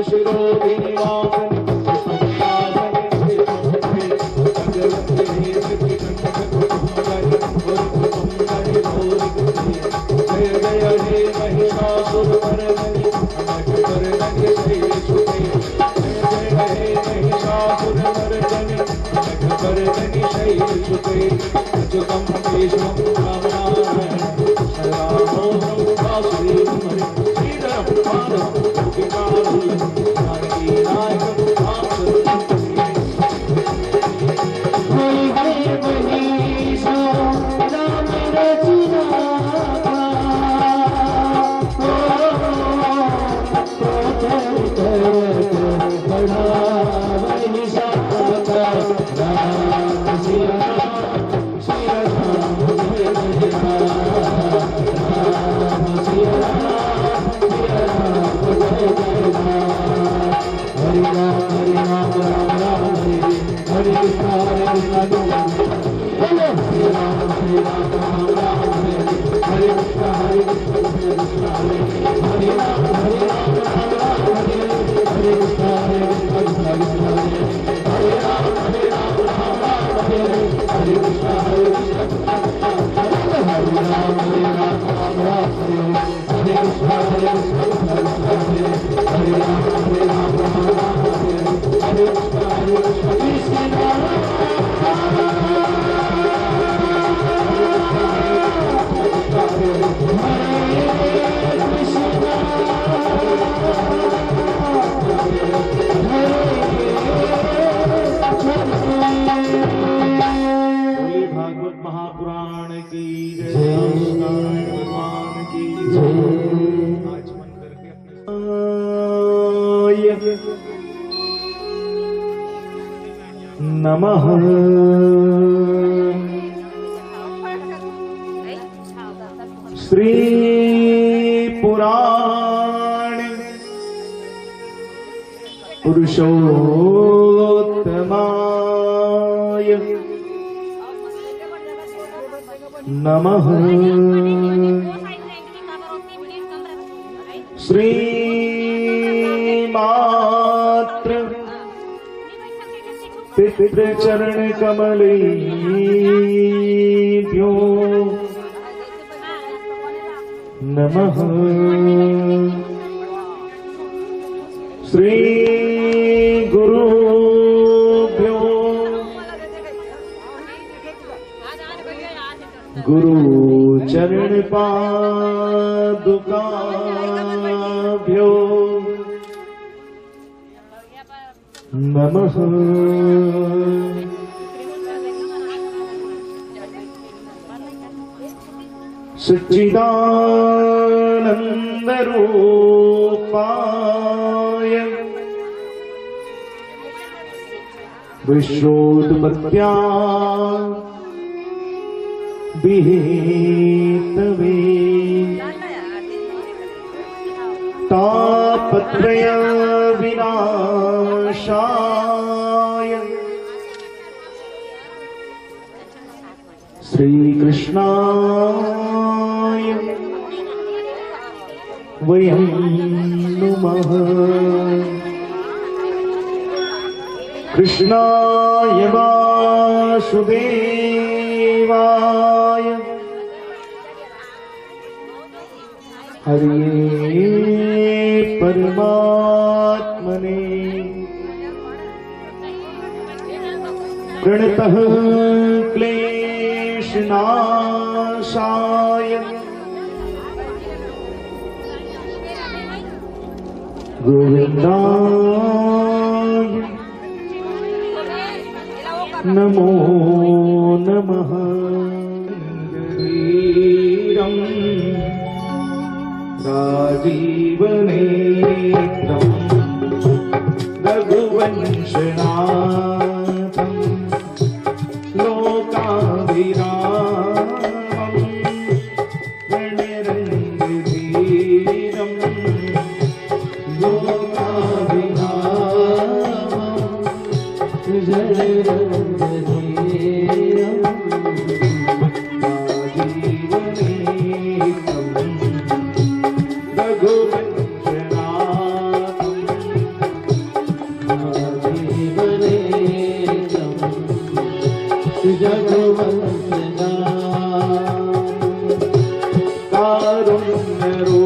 Shri Ram Mahapuran की जय, नारायण भगवान की जय। आज मन करके अपने नमः श्री पुराण पुरुषोत्तमाय नमः श्री मात्र पितृचरण कमलेभ्यो नमः श्री गुरुभ्यो गुरु चरण पादुकाभ्यो नमः सच्चिदानंद रूपाय विश्वोत्पत्त्या विहेतवे तापत्रय विनाशाय श्री कृष्णाय वयं नुमः कृष्णाय वासुदेवाय हरे परमात्मने प्रणतः क्लेशनाशाय गोविन्दाय नमो नमः। वीरं राजीवनेत्रं रघुवंशनाथं लोकाभिरामं रणरङ्गधीरं लोकाभिरामं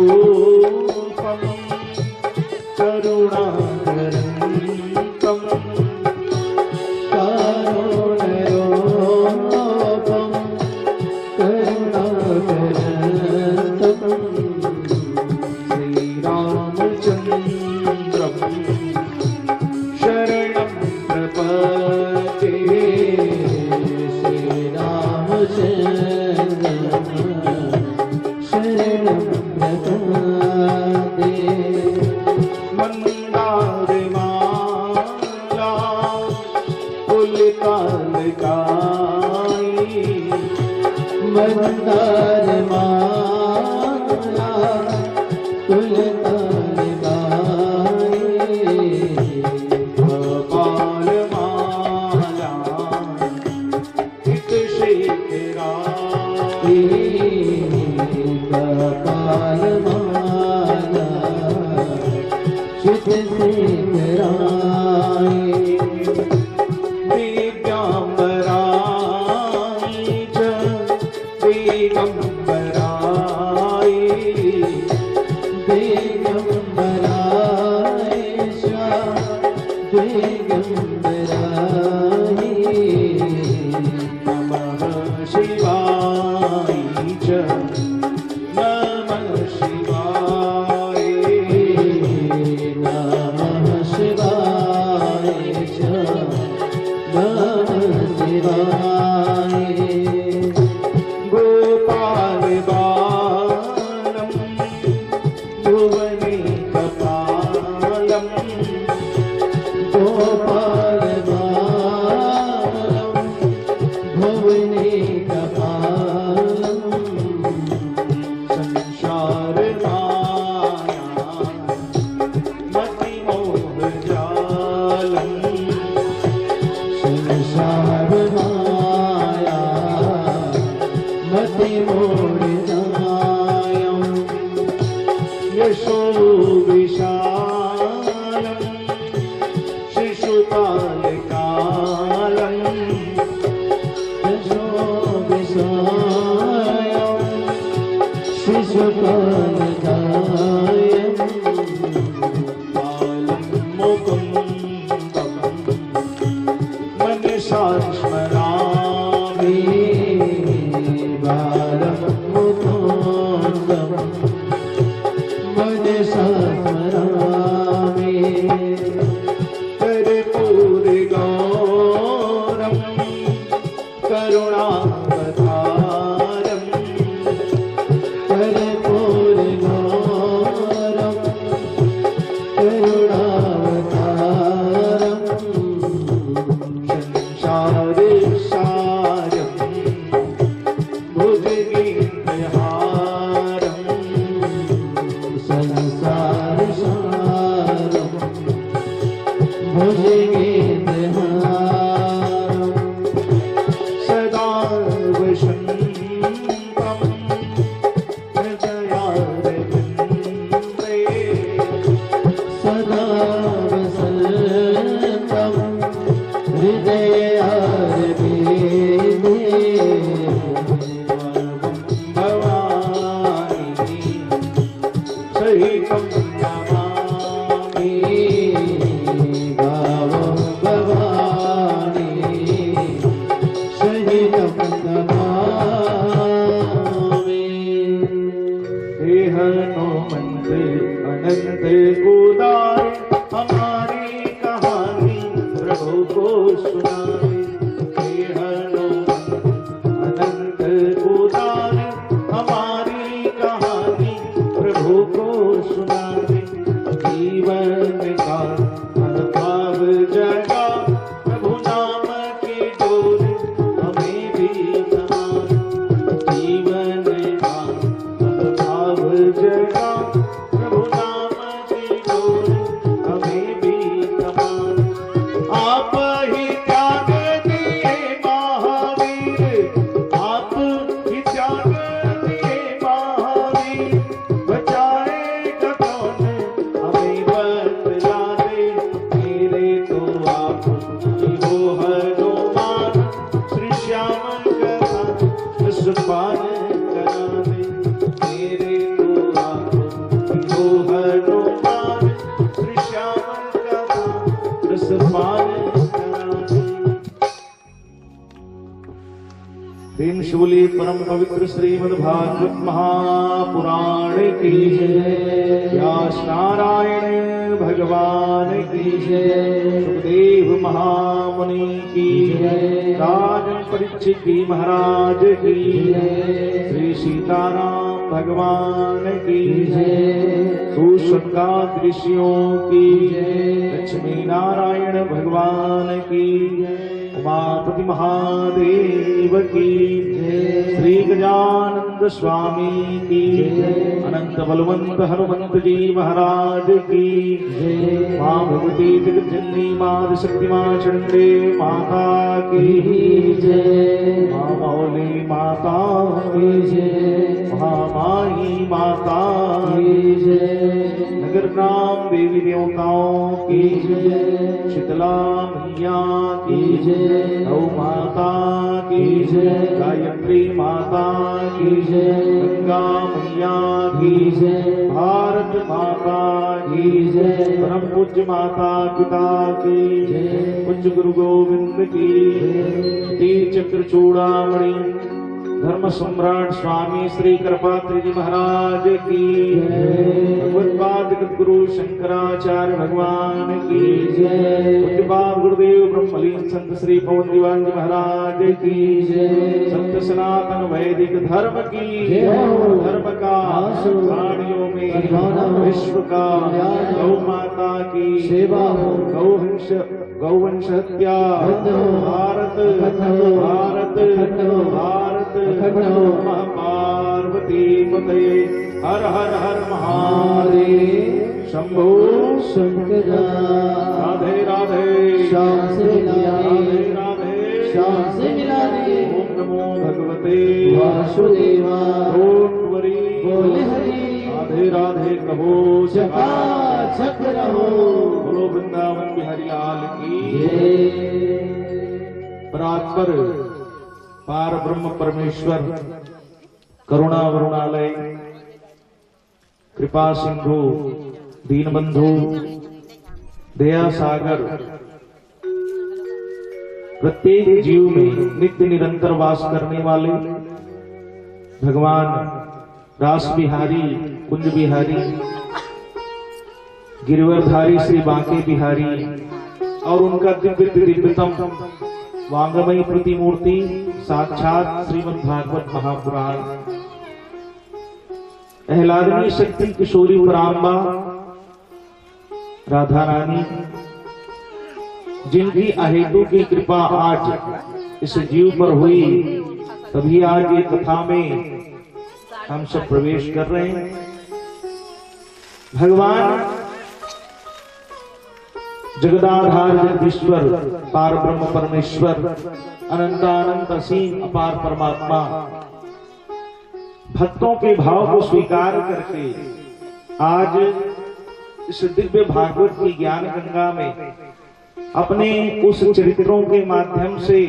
कारुण्यरूपं करुणाकरन्तं कारुण्यरूपं करुणाकरन्तं श्रीरामचन्द्रं शरणं प्रपद्ये शरणं प्रपद्ये मंदारमाला पुलकालकाई मंदारमाला पुलकालकाई कपालमाला हितशेखराई कपालमाला हितशेखराई दिव्यांबराई च दिगंबराई दिगंबराई च दिगंबराई नमः शिवाय च नमः शिवाय नमः शिवाय च नमः शिवाय बालं मुकुन्दं मनसा स्मरामि बालं मुकुन्दं मनसा स्मरामि कर्पूरगौरं करुणावतारं कर्पूरगौरं करुणावतारं संसारसारं भुजगेन्द्रहारं संसारसारं भुजगेन्द्रहारं सदा वसन्तं हृदयारविन्दे सदा वसन्तं हृदयारविन्दे भवानी सहितं नमामि भावं भवानी सहितं नमामि हे हनुमंत अनंत उदार हमारी कहानी प्रभु को सुनाए हे हनुमंत अनंत उदार हमारी कहानी प्रभु को सुनाए जीवन का अनुभव जगा प्रभु नाम की डोर हमें भी समान जीवन का अनुभव जगा प्रभु नाम की डोर हमें भी समान आप ही त्याग दिए महावीर आप ही त्याग दिए महावीर बचाएगा कौन हमें बतला दे मेरे तो आप ही हो हनुमान श्री श्याम कथा रस पान करा दे मेरे तो आप ही हो हनुमान श्री श्याम कथा रस पान करा दे प्रेम से बोलिए परम पवित्र श्रीमद् भागवत महापुराण की जय व्यास नारायण भगवान की जय सुखदेव महामुनि की जय राजन परीक्षित जी महाराज की जय श्री सीताराम भगवान की जय सुशंका ऋषियों की जय लक्ष्मी नारायण भगवान की जय उमापति महादेव की जय श्री गजानंद स्वामी की जय अनंत बलवंत हनुमंत जी महाराज की जय मां भगवती जगज्जननी मां शक्ति मां चंडे माता की जय मां मौली माता की जय महामाई माता की जय नगर नाम देवी देवताओं की जय शीतला मैया की जय गौ माता की जय गायत्री माता की जय गंगा मैया की जय भारत माता की जय परम पूज्य माता पिता की जय पूज्य गुरु गोविंद की तीर चक्र चूड़ामणि धर्म सम्राट स्वामी श्री कृपात्री जी महाराज की भगवत्पाद गुरु शंकराचार्य भगवान की पूज्यपाद गुरुदेव ब्रह्मलीन संत श्री पवन दीवान जी महाराज की सत्य सनातन वैदिक धर्म की धर्म का प्राणियों में विश्व का गौ माता की सेवा गौवंश हत्या भारत भारत भारत पार्वती पतये हर हर हर महादेव शंभो शंकर राधे राधे श्याम से राधे राधे श्याम से मिला दे ओम नमो भगवते वासुदेवाय वरी बोले हरि राधे राधे कहो चका चक रहो बोलो वृंदावन बिहारी लाल की जय। परात्पर पार ब्रह्म परमेश्वर करुणा वरुणालय कृपा सिंधु, दीनबंधु, दया सागर, प्रत्येक जीव में नित्य निरंतर वास करने वाले भगवान रास बिहारी, कुंज बिहारी, गिरिवरधारी श्री बांके बिहारी और उनका दिव्यतम वांगमयी प्रतिमूर्ति साक्षात श्रीमद् भागवत महापुराण, अहलादनी शक्ति किशोरी पराम्बा राधा रानी, जिनकी अहेतु की कृपा आज इस जीव पर हुई, तभी आज ये कथा में हम सब प्रवेश कर रहे हैं। भगवान जगदाधार जगदीश्वर पार ब्रह्म परमेश्वर अनंतानंत असीम अपार परमात्मा भक्तों के भाव को स्वीकार करके आज इस दिव्य भागवत की ज्ञान गंगा में अपने उस चरित्रों के माध्यम से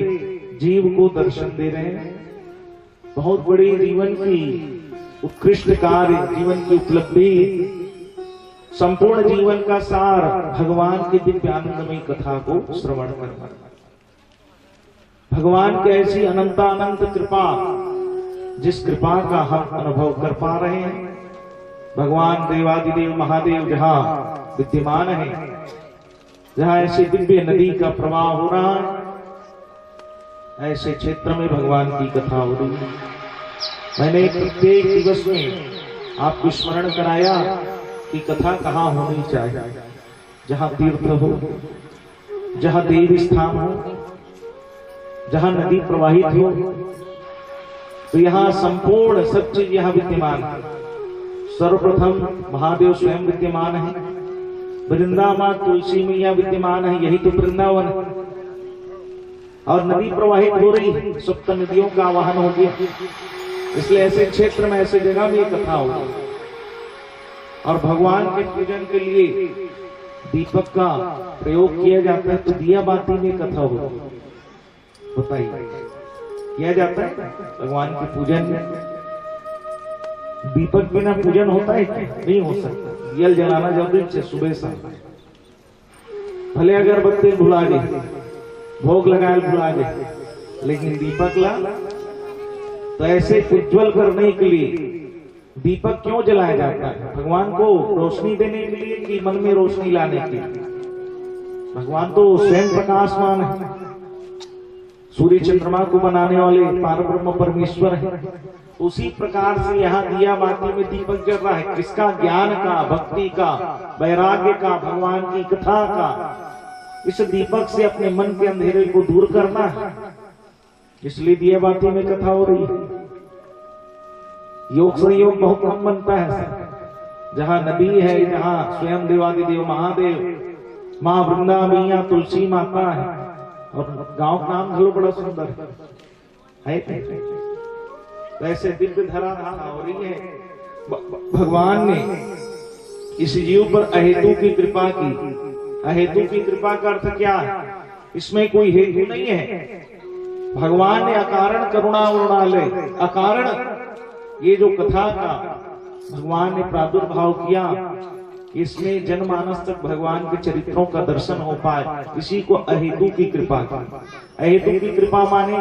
जीव को दर्शन दे रहे हैं। बहुत बड़ी जीवन की उत्कृष्ट कार्य, जीवन की उपलब्धि, संपूर्ण जीवन का सार भगवान की दिव्यानंदमयी कथा को श्रवण करना। भगवान की ऐसी अनंतानंत कृपा, जिस कृपा का हम अनुभव कर पा रहे हैं। भगवान देवादिदेव महादेव जहां विद्यमान है, जहां ऐसी दिव्य नदी का प्रवाह हो रहा है, ऐसे क्षेत्र में भगवान की कथा हो रही है। मैंने प्रत्येक दिवस में आपको स्मरण कराया कि कथा कहाँ होनी चाहिए, जहां तीर्थ हो, जहां देव स्थान हो, जहां नदी प्रवाहित हो, तो यहाँ संपूर्ण सब चीज यहाँ विद्यमान है। सर्वप्रथम महादेव स्वयं विद्यमान है, वृंदावन तुलसी मैया विद्यमान है, यही तो वृंदावन है। और नदी प्रवाहित हो रही है, सप्त नदियों का आवाहन हो गया, इसलिए ऐसे क्षेत्र में, ऐसे जगह में ये कथा हो। और भगवान के पूजन के लिए दीपक का प्रयोग किया जाता है, तो दिया बाती में कथा हो बताइए, किया जाता है भगवान के पूजन में। दीपक बिना पूजन होता है क्या? नहीं हो सकता। दिया जलाना जरूरी है सुबह शाम। भले अगरबत्ती भुला गए, भोग लगाए भुला गए, लेकिन दीपक ला, तो ऐसे उज्जवल करने के लिए दीपक क्यों जलाया जाता है? भगवान को रोशनी देने के लिए कि मन में रोशनी लाने के लिए? भगवान तो स्वयं प्रकाशमान है, सूर्य चंद्रमा को बनाने वाले पार ब्रह्म परमेश्वर है। उसी प्रकार से यहाँ दिया बाती में दीपक जल रहा है। किसका? ज्ञान का, भक्ति का, वैराग्य का, भगवान की कथा का। इस दीपक से अपने मन के अंधेरे को दूर करना है, इसलिए दिया बाती में कथा हो रही है। योग संयोग बहुत कम बनता है, जहाँ नदी है, जहाँ स्वयं देवादिदेव महादेव, माँ वृंदा मैया, तुलसी माता है, और गांव का नाम जो बड़ा सुंदर है। वैसे दिव्य धराधार हो रही है। भगवान ने इस जीव पर अहेतु की कृपा की। अहेतु की कृपा का अर्थ क्या है? इसमें कोई हेतु नहीं है। भगवान ने अकारण करुणा उड़ाले, अकारण ये जो कथा का भगवान ने प्रादुर्भाव किया, इसमें जनमानस तक भगवान के चरित्रों का दर्शन हो पाए, इसी को अहेतु की कृपा की। अहेतु की कृपा माने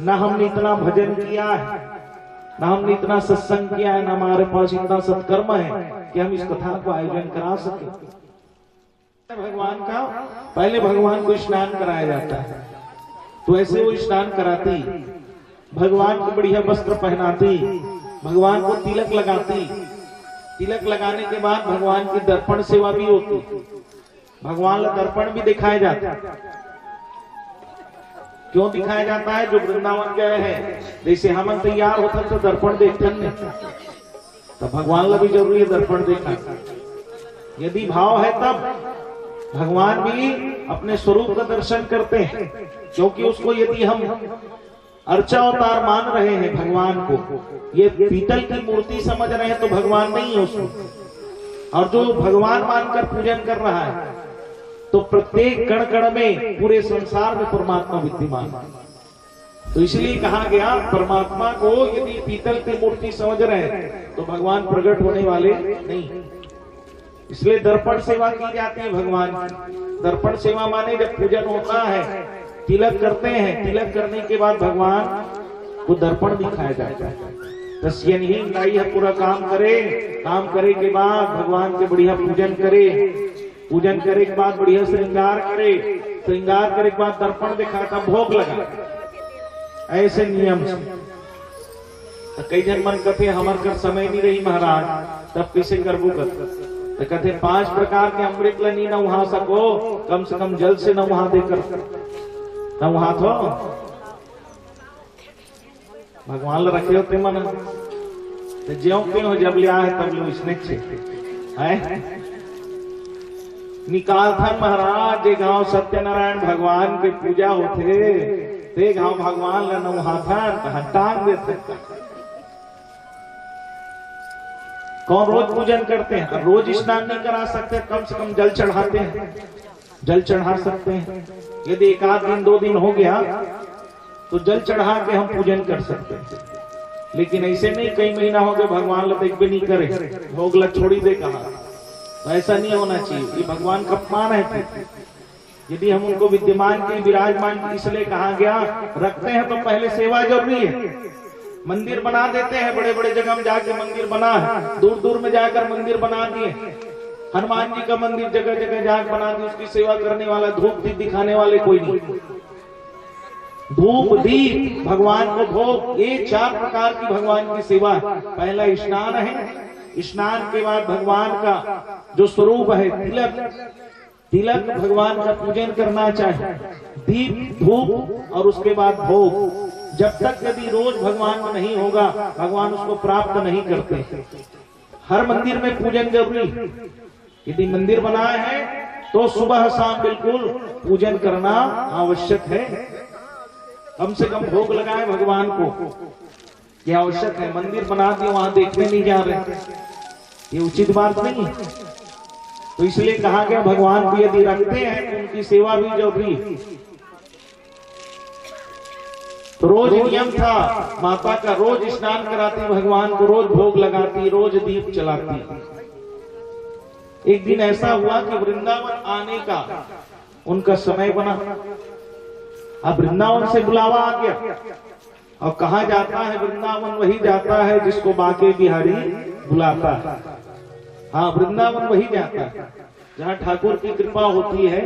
न हमने इतना भजन किया है, न हमने इतना सत्संग किया है, न हमारे पास इतना सत्कर्म है कि हम इस कथा को आयोजन करा सके। भगवान का पहले भगवान को स्नान कराया जाता है, तो ऐसे वो स्नान कराती, भगवान को बढ़िया वस्त्र पहनाती, भगवान को तिलक लगाती। तिलक लगाने के बाद भगवान की दर्पण सेवा भी होती, भगवान का दर्पण भी दिखाया जाता है। क्यों दिखाया जाता है? जो वृंदावन गए हैं, जैसे हम तैयार होता तो दर्पण देखते हैं, तो भगवान का भी जरूरी है दर्पण देखना। यदि भाव है तब भगवान भी अपने स्वरूप का दर्शन करते हैं, क्योंकि उसको यदि हम अर्चा अवतार मान रहे हैं भगवान को, ये पीतल की मूर्ति समझ रहे हैं, तो भगवान नहीं है उसमें। और जो भगवान मानकर पूजन कर रहा है, तो प्रत्येक कण कण में, पूरे संसार में परमात्मा विद्यमान है। तो इसलिए कहा गया परमात्मा को यदि पीतल की मूर्ति समझ रहे हैं तो भगवान प्रकट होने वाले नहीं। इसलिए दर्पण सेवा की जाती है भगवान की। दर्पण सेवा माने जब पूजन होता है, तिलक करते हैं, तिलक करने के बाद भगवान को दर्पण दिखाया जाता है। तस्यन ही नाई है, पूरा काम करे, काम करे के बाद भगवान के बढ़िया पूजन करे, पूजन करे के बाद बढ़िया श्रृंगार करे, श्रृंगार करे के बाद दर्पण दिखाता, भोग लगा। ऐसे नियम से तो कई जन मन कहते हमार कर समय नहीं रही महाराज, तब कैसे करबू कर? तो कहते 5 प्रकार के अमृत लनी न वहां सको, कम से कम जल से न वहां देकर न वहां थो भगवान ला रखे होते मन तो ज्यो क्यों जब लिया है तब लो इसने है निकाल था महाराज। जे गांव सत्यनारायण भगवान के पूजा होते ते गांव भगवान ला न वहां था टांग देते। कौन रोज पूजन करते हैं? रोज स्नान नहीं करा सकते, कम से कम जल चढ़ाते हैं, जल चढ़ा सकते हैं। यदि 1 आध दिन 2 दिन हो गया तो जल चढ़ा के हम पूजन कर सकते हैं। लेकिन ऐसे नहीं कई महीना हो गए भगवान ला देख भी नहीं करे, भोग ला छोड़ी दे कहा, तो ऐसा नहीं होना चाहिए। ये भगवान का अपमान है। यदि हम उनको विद्यमान के विराजमान इसलिए कहा गया रखते हैं तो पहले सेवा जरूरी है। मंदिर बना देते हैं, बड़े बड़े जगह में जाके मंदिर बना है, दूर दूर में जाकर मंदिर बना दिए, हनुमान जी का मंदिर जगह जगह जाकर बना दिए, उसकी सेवा करने वाला, धूप दीप दिखाने वाले कोई नहीं। धूप दीप भगवान को भोग, ये 4 प्रकार की भगवान की सेवा है। पहला स्नान है, स्नान के बाद भगवान का जो स्वरूप है तिलक, तिलक भगवान का पूजन करना चाहिए, दीप धूप और उसके बाद भोग। जब तक यदि रोज भगवान में नहीं होगा भगवान उसको प्राप्त नहीं करते। हर मंदिर में पूजन जरूरी। यदि मंदिर बनाए है तो सुबह शाम बिल्कुल पूजन करना आवश्यक है। कम से कम भोग लगाए भगवान को, यह आवश्यक है। मंदिर बना दिए वहां देखने नहीं जा रहे, ये उचित बात नहीं है। तो इसलिए कहा गया भगवान को यदि रखते हैं तो उनकी सेवा भी जरूरी है। तो रोज नियम था माता का, रोज स्नान कराती भगवान को, रोज भोग लगाती, रोज दीप चलाती। एक दिन ऐसा हुआ कि वृंदावन आने का उनका समय बना। अब वृंदावन से बुलावा आ गया। और कहा जाता है वृंदावन वही जाता है जिसको बाके बिहारी बुलाता है। हाँ, वृंदावन वही जाता है जहाँ ठाकुर की कृपा होती है,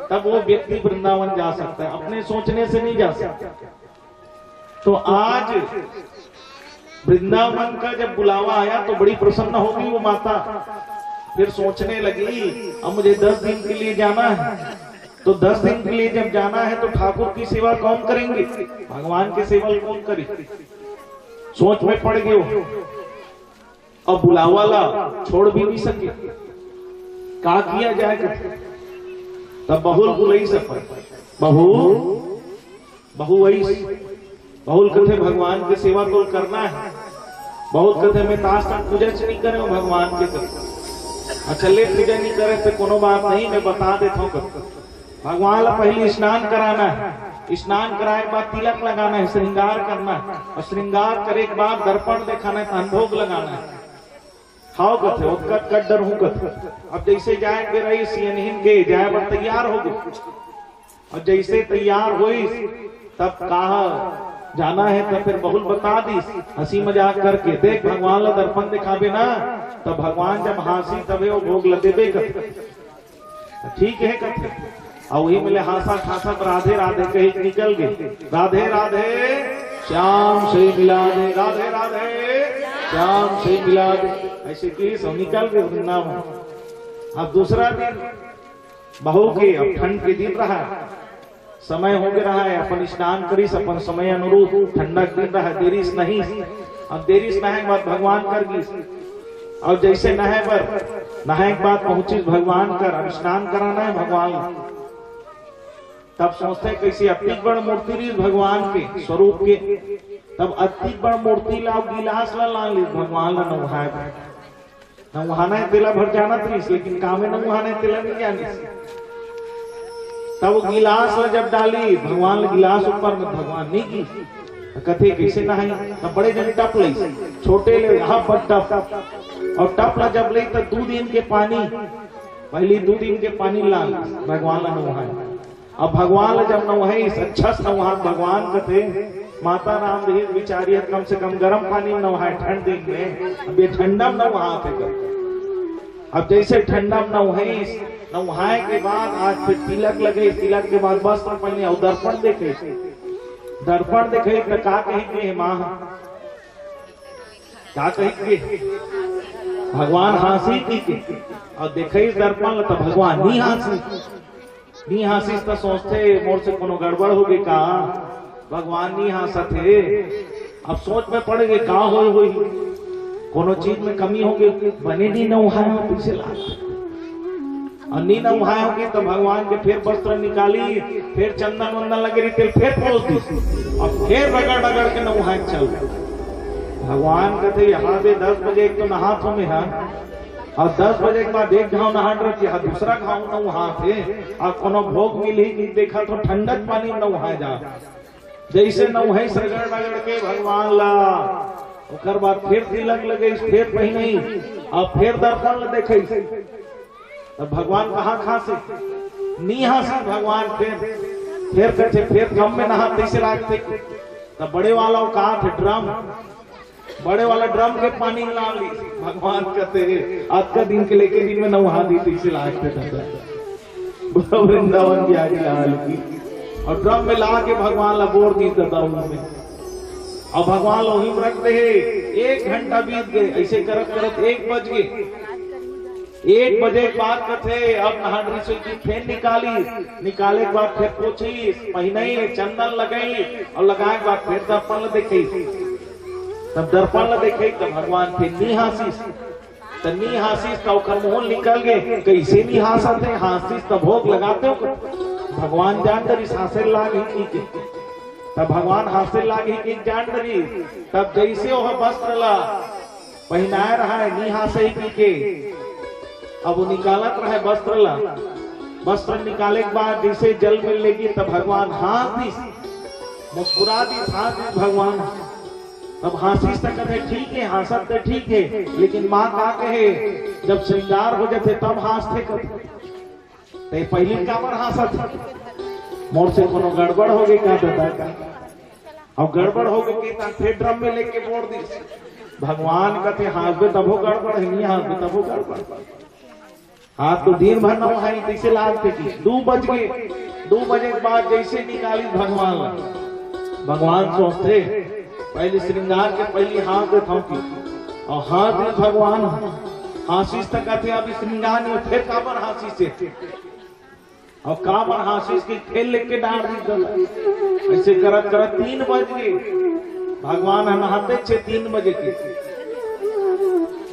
तब वो व्यक्ति वृंदावन जा सकता है, अपने सोचने से नहीं जा सकता। तो आज वृंदावन का जब बुलावा आया तो बड़ी प्रसन्न हो गई वो माता। फिर सोचने लगी अब मुझे 10 दिन के लिए जाना है, तो 10 दिन के लिए जब जाना है तो ठाकुर की सेवा कौन करेंगे, भगवान की सेवा कौन करे। सोच में पड़ गए वो। अब बुलावा ला छोड़ भी नहीं सके, क्या किया जाएगा। तब बहुल बुलई सफर, बहु वही बहुल कथे भगवान की सेवा तो करना है। बहुत कथे में ताश तक पूजा नहीं करे भगवान के कथे। अच्छा ले पूजा नहीं करे तो कोनो बात नहीं, मैं बता देता हूँ। भगवान ला पहले स्नान कराना है, स्नान कराए के बाद तिलक लगाना है, श्रृंगार करना है, और श्रृंगार करे के बाद दर्पण दिखाना है, भोग लगाना है। खाओ कथे उत्कट कट डर हूँ कथे। अब जैसे जाएंगे रही सियनहीन के जाए पर तैयार हो गए, और जैसे तैयार हुई तब कहा जाना है, तो फिर बहुल बता दी हंसी मजाक करके, देख भगवान ला दर्पण दिखाबे ना, तब भगवान जब हंसी तबे वो भोग लदेबे कथे। ठीक है कथे। और वही मिले हासा खासा राधे राधे कही निकल गए। राधे राधे श्याम से मिला दे, राधे राधे श्याम से मिला दे, ऐसे की सब निकल गए वृंदावन। अब दूसरा दिन बहू के, अब ठंड के दिन रहा, समय हो गया है, अपन स्नान करीस, अपन समय अनुरूप ठंडा दिन रहा, देरीस नहीं। अब देरीस नहाए के बाद भगवान कर गीस, और जैसे नहाए के बाद पहुंची भगवान कर, अब स्नान कराना है भगवान। तब सोचते कैसे अति बड़ मूर्ति ली भगवान के स्वरूप के, तब अति बड़ मूर्ति लाओ गिलास ला ली भगवान ला नहाए। नहाना तेला भर जाना थी, लेकिन कामे नहाना तेला नहीं जानी। तब गिलास ला जब डाली भगवान ला गिलास ऊपर में भगवान नहीं की कथे कैसे नहाई तब बड़े जन टप ली छोटे ले यहाँ पर टप और टप ला जब ली तो 2 दिन के पानी पहली 2 दिन के पानी ला भगवान ला नहाए। अब भगवान ला जब नहाई अच्छा से नहा भगवान कथे माता राम देही बिचारी कम से कम गर्म पानी में नहाए ठंड दिन में। अब ये ठंडा में नहाते अब जैसे ठंडा में नहाए के बाद आज फिर तिलक लगे तिलक के बाद वस्त्र पहने और दर्पण देखे तो का कहेंगे माँ का कहेंगे भगवान हंसी की और देखे दर्पण तो भगवान नहीं हंसी तो सोचते मोर से कोनो गड़बड़ होगी का भगवान नहीं हंसत है। अब सोच में पड़ गए का हो कोनो चीज में कमी होगी बने नहीं नहाए पीछे ला और नी नहाए होगी तो भगवान के फिर वस्त्र निकाली फिर चंदन वंदन लगे रही तेल फिर पोस दी और फिर रगड़ के नहाए चल भगवान कहते यहाँ से 10 बजे एक तो नहा तो में है और 10 बजे के बाद एक घाव नहा रखी दूसरा घाव नहा थे और कोनो भोग मिली देखा तो ठंडक पानी में नहाए जा जैसे नहाए रगड़ के भगवान ला ओकर बाद फिर तिलक लगे फिर पहने और फिर दर्पण ला देखे तब भगवान कहाँ खांसे नहीं हंसी भगवान फिर करते फिर कम में नहाते से लागते तब बड़े वाला कहा थे ड्रम बड़े वाला ड्रम के पानी ला ली भगवान कहते आज का दिन के लेके दिन में नहा दी तीसरे लागते वृंदावन की आगे हाल की और ड्रम में ला के भगवान ला बोर दी दाऊ में और भगवान वहीं में रखते है 1 घंटा बीत गए ऐसे करत करत 1 बज गए 1 बजे के बाद कथे अब नहाने से फिर निकाले के बाद फिर पोछी पहने चंदन लगाई और लगाए के बाद फिर दर्पण ला देखे तब दर्पण ला देखे तब भगवान फिर नी हासीस तो ओकर मुंह निकल गए कैसे नी हासते हासीस तब भोग लगाते हो भगवान जान दरी सांसे लागी की तब भगवान हासे लागी की जान दरी तब जैसे वो वस्त्र ला पहनाए रहा है नी हासे के अब वो निकालत रहे वस्त्र निकाले के बाद जैसे जल में लेगी तब भगवान हाथ दी मुस्कुरा दी हाथ भगवान तब हंसी तक कहे ठीक है हंसत तो ठीक है लेकिन माँ का कहे जब श्रृंगार हो जाते तब हंसते कहे पहली का पर हंसत मोर से कोनो गड़बड़ हो गई का बता और गड़बड़ हो गई फिर ड्रम में लेके बोड़ दी भगवान कहते हंसबे तब हो गड़बड़ है नहीं हंसबे तब हो गड़बड़ हाथ तो दिन भर नहाई कैसे लागते की 2 बज गए 2 बजे के बाद जैसे निकाली भगवान सोचते पहले श्रृंगार के पहली हाथ उठाऊंगी और हाथ में भगवान आशीष तक आते अभी श्रृंगार में फिर काबर हासी से और काबर हासी की खेल लेके के डाल दी ऐसे करत करत 3 बज गए भगवान नहाते 3 बजे के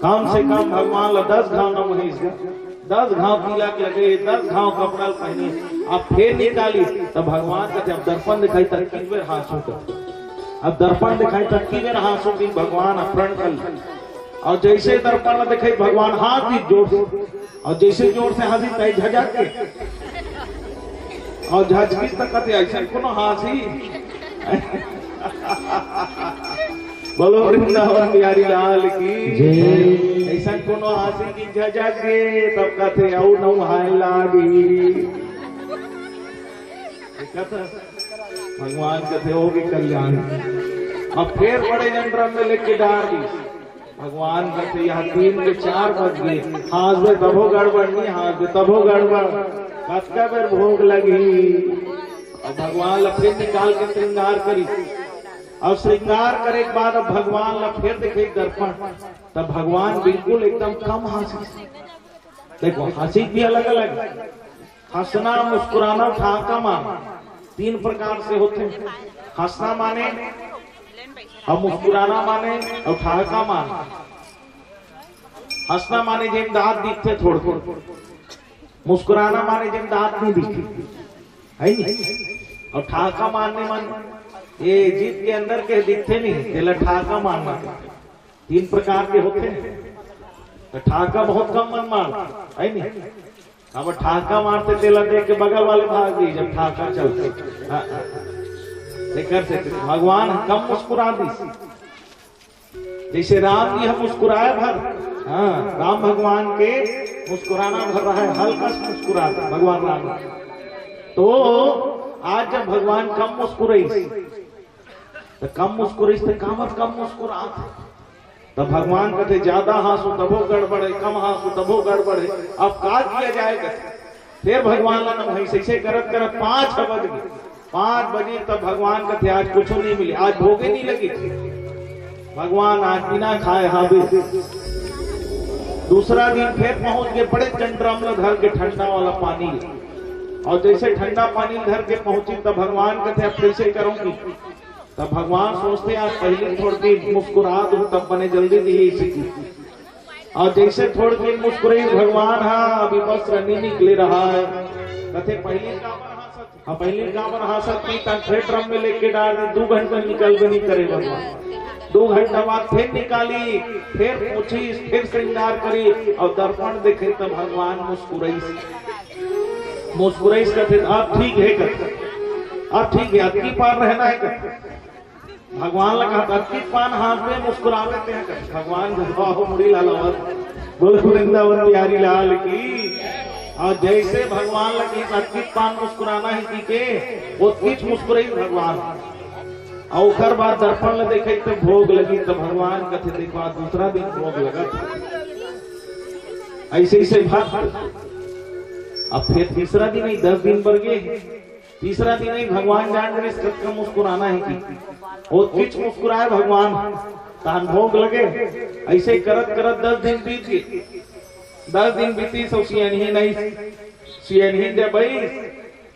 कम से कम भगवान ला 10 घाव न वही 10 घाव तिलक लगे 10 घाव कपड़ा पहने अब फिर निकाली तब भगवान का जब दर्पण दिखाई तब 3 बार हाथ उठा अब दर्पण दिखाई तब 3 बार हाथ उठी भगवान अपहरण कर और जैसे दर्पण में दिखाई भगवान हाथ दी जोर से और जैसे जोर से हंसी तय झटक के और झटकी तक कहते ऐसा कोनो हंसी बोलो वृंदावन बिहारी लाल की ऐसा कोनो हंसी की झटक के तब कहते औ नौ हाय लागी भगवान कहते होगी कल्याण अब फिर बड़े यंत्र में लेके डाल दी भगवान कहते यहाँ 3 के 4 बज गए हाथ में तबो गड़बड़ नहीं हाथ में तबो गड़बड़ कत्का बेर भोग लगी और भगवान ला फिर निकाल के श्रृंगार करी और श्रृंगार करे के बाद अब भगवान ला फिर देखे दर्पण तब भगवान बिल्कुल एकदम कम हंसी देखो हंसी भी अलग अलग हंसना मुस्कुराना ठाका माना 3 प्रकार से होते हंसना माने और मुस्कुराना माने और ठाका माने हंसना माने जिन दांत दिखते थोड़ थोड़ मुस्कुराना माने जिन दांत नहीं दिखते है नहीं और ठाका मारने माने ये जीत के अंदर के दिखते नहीं तेला ठाका मारना 3 प्रकार के होते हैं तो ठाका बहुत कम मन मार है नहीं अब ठाका मारते तेला देख के बगल वाले भाग गई जब ठाका चलते कर सकते भगवान कम मुस्कुरा दी जैसे राम जी हम मुस्कुराए भर। हाँ राम भगवान के मुस्कुराना भर रहा है, हल्का से मुस्कुरा भगवान राम। तो आज जब भगवान कम मुस्कुराई तो कम मुस्कुरा तब भगवान कहते ज्यादा हंसो तबो गड़बड़ है, कम हंसो तबो गड़बड़ है, अब का किया जाएगा। फिर भगवान ला भाई ऐसे करत करत 5 बज गए। 5 बजे तब भगवान कहते आज कुछ नहीं मिले, आज भोगे नहीं लगी थी। भगवान आज बिना खाए हावे। दूसरा दिन फिर पहुंच गए, बड़े चंद्रम में धर के ठंडा वाला पानी, और जैसे ठंडा पानी धर के पहुंची तब भगवान कहते अब कैसे करूंगी। तब भगवान सोचते आज पहले थोड़ी देर मुस्कुरा दो तब बने जल्दी दी इसी की। और जैसे थोड़ी देर मुस्कुराई भगवान हाँ अभी बस रनी निकले रहा है। कहते पहले का बना सकती फिर ड्रम में लेके डाल दी। 2 घंटे निकल भी नहीं करे भगवान। 2 घंटा बाद फिर निकाली, फिर पूछी, फिर श्रृंगार करी और दर्पण देखे तब भगवान मुस्कुराई कहते अब ठीक है, कहते अब ठीक है, अब की पार रहना है। कहते भगवान लगा अक्की पान हाथ में मुस्कुरा देते हैं। भगवान हो मुड़ी लालावर बोल वृंदावन बिहारी लाल की। और जैसे भगवान लगी अक्की पान मुस्कुराना ही की के वो कुछ मुस्कुराई भगवान। और उखर बाद दर्पण में देखे तो भोग लगी तो भगवान कथे देखो दूसरा दिन भोग लगा। ऐसे भक्त अब फिर तीसरा दिन नहीं 10 दिन बढ़ गए। तीसरा दिन नहीं भगवान जान गए इसका मुस्कुराना है की वो कुछ मुस्कुराए भगवान तान भोग लगे। ऐसे करत करत 10 दिन बीत गए। 10 दिन बीती सो सियनहीन जब भाई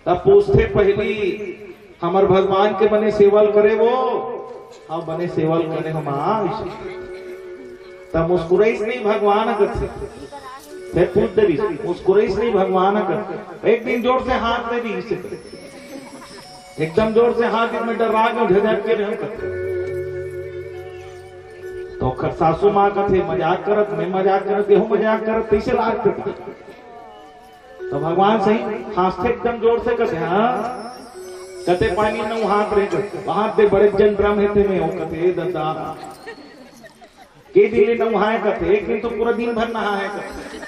तब पूछते पहली हमार भगवान के बने सेवल करे वो अब बने सेवल करे हम तब मुस्कुराइस नहीं भगवान फिर पूछ दे मुस्कुराइस नहीं भगवान एक दिन जोर से हाथ दे दी एकदम जोर से हाथ में डरा के झझक के रहे। तो सासू माँ कथे मजाक करत मैं मजाक करत देहू मजाक करत कैसे लागते। तो भगवान सही हंसते एकदम जोर से कहते हाँ कहते पानी न हाथ रहे वहां पे बड़े जन ड्रम हेते में वो कहते दादा के दिले न नहाए कहते एक दिन तो पूरा दिन भर नहाए कहते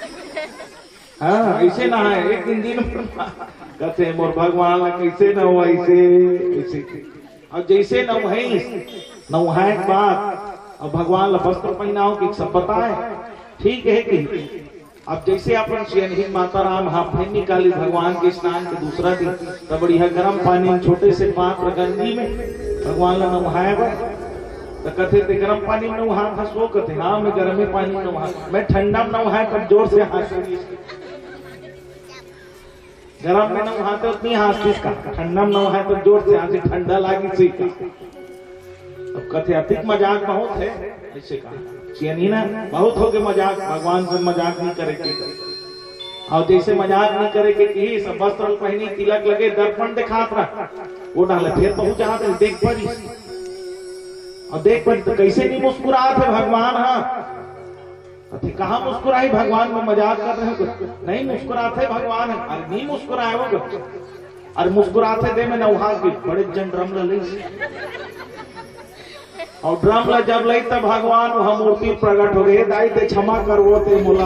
हाँ ऐसे नहाए एक दिन भर कहते मोर भगवान कैसे न हो ऐसे और जैसे नहाए बात और भगवान वस्त्र पहनाओ कि सब पता है ठीक है कि अब जैसे अपन सियनहीन माता राम हाथ निकाली भगवान के स्नान के दूसरा दिन तब बढ़िया गर्म पानी छोटे से पात्र गंदी में भगवान ला नहाए तो कहते थे गर्म पानी में नहा हंसो कहते हाँ मैं गर्म में पानी में नहा मैं ठंडा में नहाए तब जोर से हंस गरम में नहाते उतनी हंसती का ठंडा में नहाए तब जोर से हंसी ठंडा लागी सीखा। अब कहते अधिक मजाक बहुत है ऐसे कहा सियनहीन बहुत हो गए मजाक भगवान से मजाक नहीं करेंगे। और जैसे मजाक नहीं करेंगे कि सब वस्त्र पहनी तिलक लगे दर्पण दिखात रहा वो डाले फिर पहुंचा देख पड़ी और देख पड़ी तो कैसे नहीं मुस्कुराए थे भगवान। हाँ कहा मुस्कुराई भगवान में मजाक कर रहे हो नहीं मुस्कुराते भगवान अरे नहीं मुस्कुराए वो अरे मुस्कुराते दे में नौहा की बड़े जन ड्रम ले और ड्रम ला जब लई तब भगवान वह मूर्ति प्रकट हो गए दाई ते क्षमा करवो ते मुला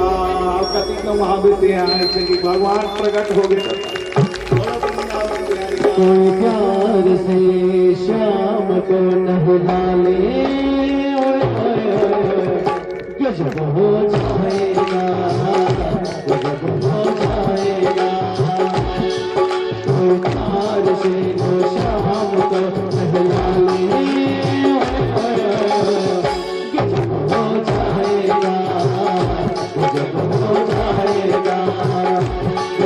कति न वहां बेते हैं ऐसे कि भगवान प्रकट हो गए। कोई प्यार से शाम को नहला ले गजब हो जाएगा गजब हो जाएगा। कोई प्यार से शाम को नहला ले जब हो जाएगा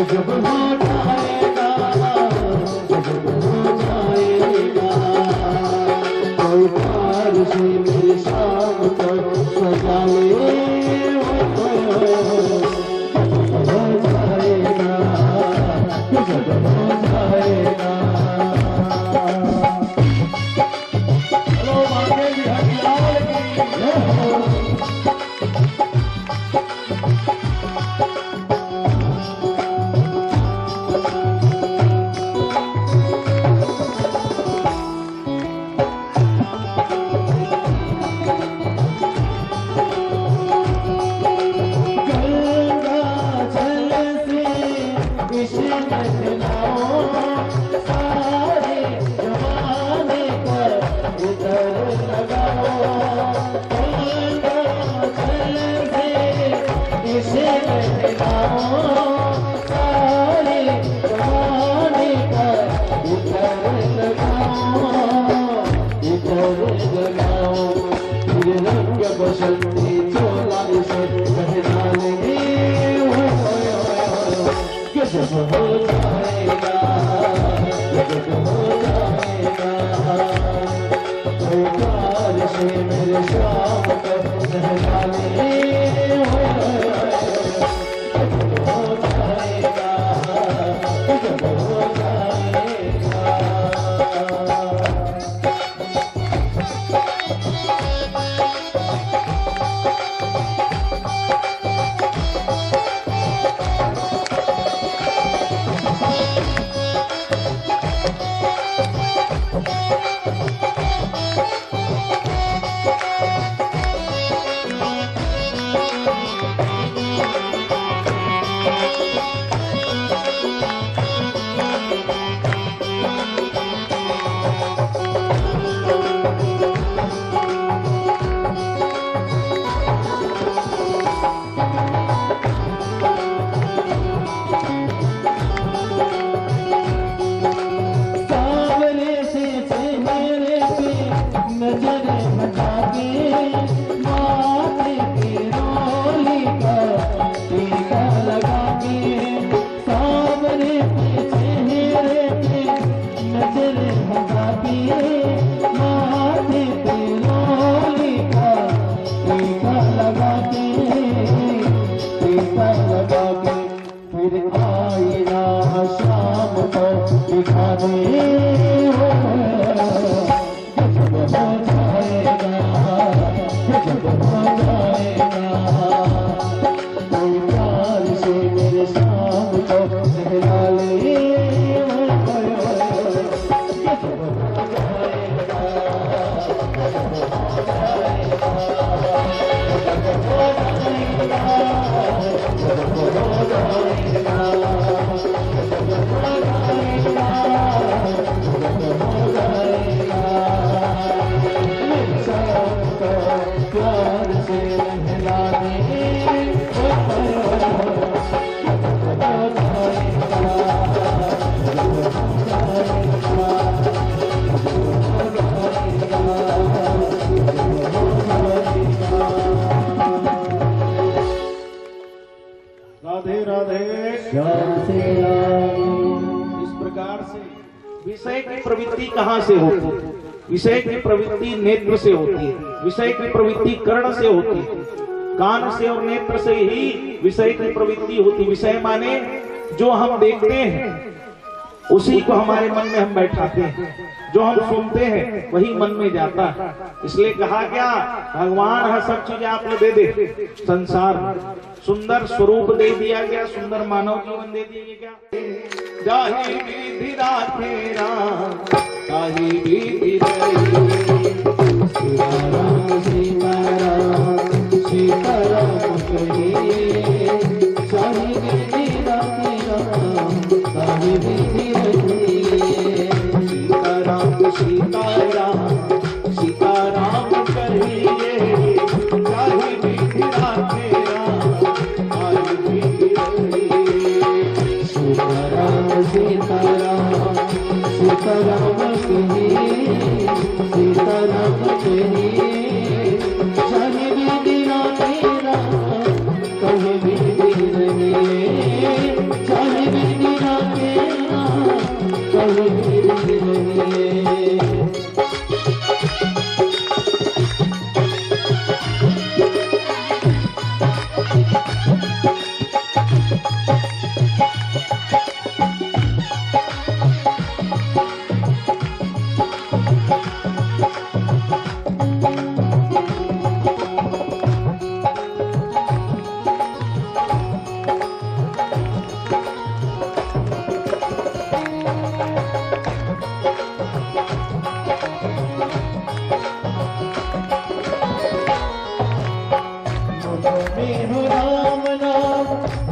जब हो जाएगा। कोई प्यार से मेरी शाम को सजा ले हो जाएगा जब हो जाएगा। हेलो मांगे को शक्ति चोला इसे पहना लेंगे। गजब हो जाएगा, गजब हो जाएगा। तो प्यार से मेरे शाम को पहना लेंगे। गजब हो जाएगा, गजब हो जाएगा। राधे राधे। इस प्रकार से विषय की प्रवृत्ति कहाँ से होती है? विषय की प्रवृत्ति नेत्र से होती है, विषय की प्रवृत्ति कर्ण से होती है, कान से और नेत्र से ही विषय की प्रवृत्ति होती। विषय माने जो हम देखते हैं उसी को हमारे मन में हम बैठाते हैं, जो हम सुनते हैं वही मन में जाता है। इसलिए कहा गया भगवान हर सब चीजें आपको दे दे, संसार सुंदर स्वरूप दे दिया गया, सुंदर मानव जीवन दे दिया गया। जाहि विधि राखे राम, ताहि विधि रही। सीताराम सीताराम सीताराम कहिए, जाहि विधि राखे राम, ताहि विधि रहिए। सीताराम सीताराम सीताराम कहिए, जाहि विधि राखे राम, ताहि विधि रहिए। सीताराम सीताराम सीताराम कहिए, सीताराम कहिए, जाहि विधि राखे राम, ताहि विधि रहिए। जाहि विधि राखे राम, ताहि विधि रहिए।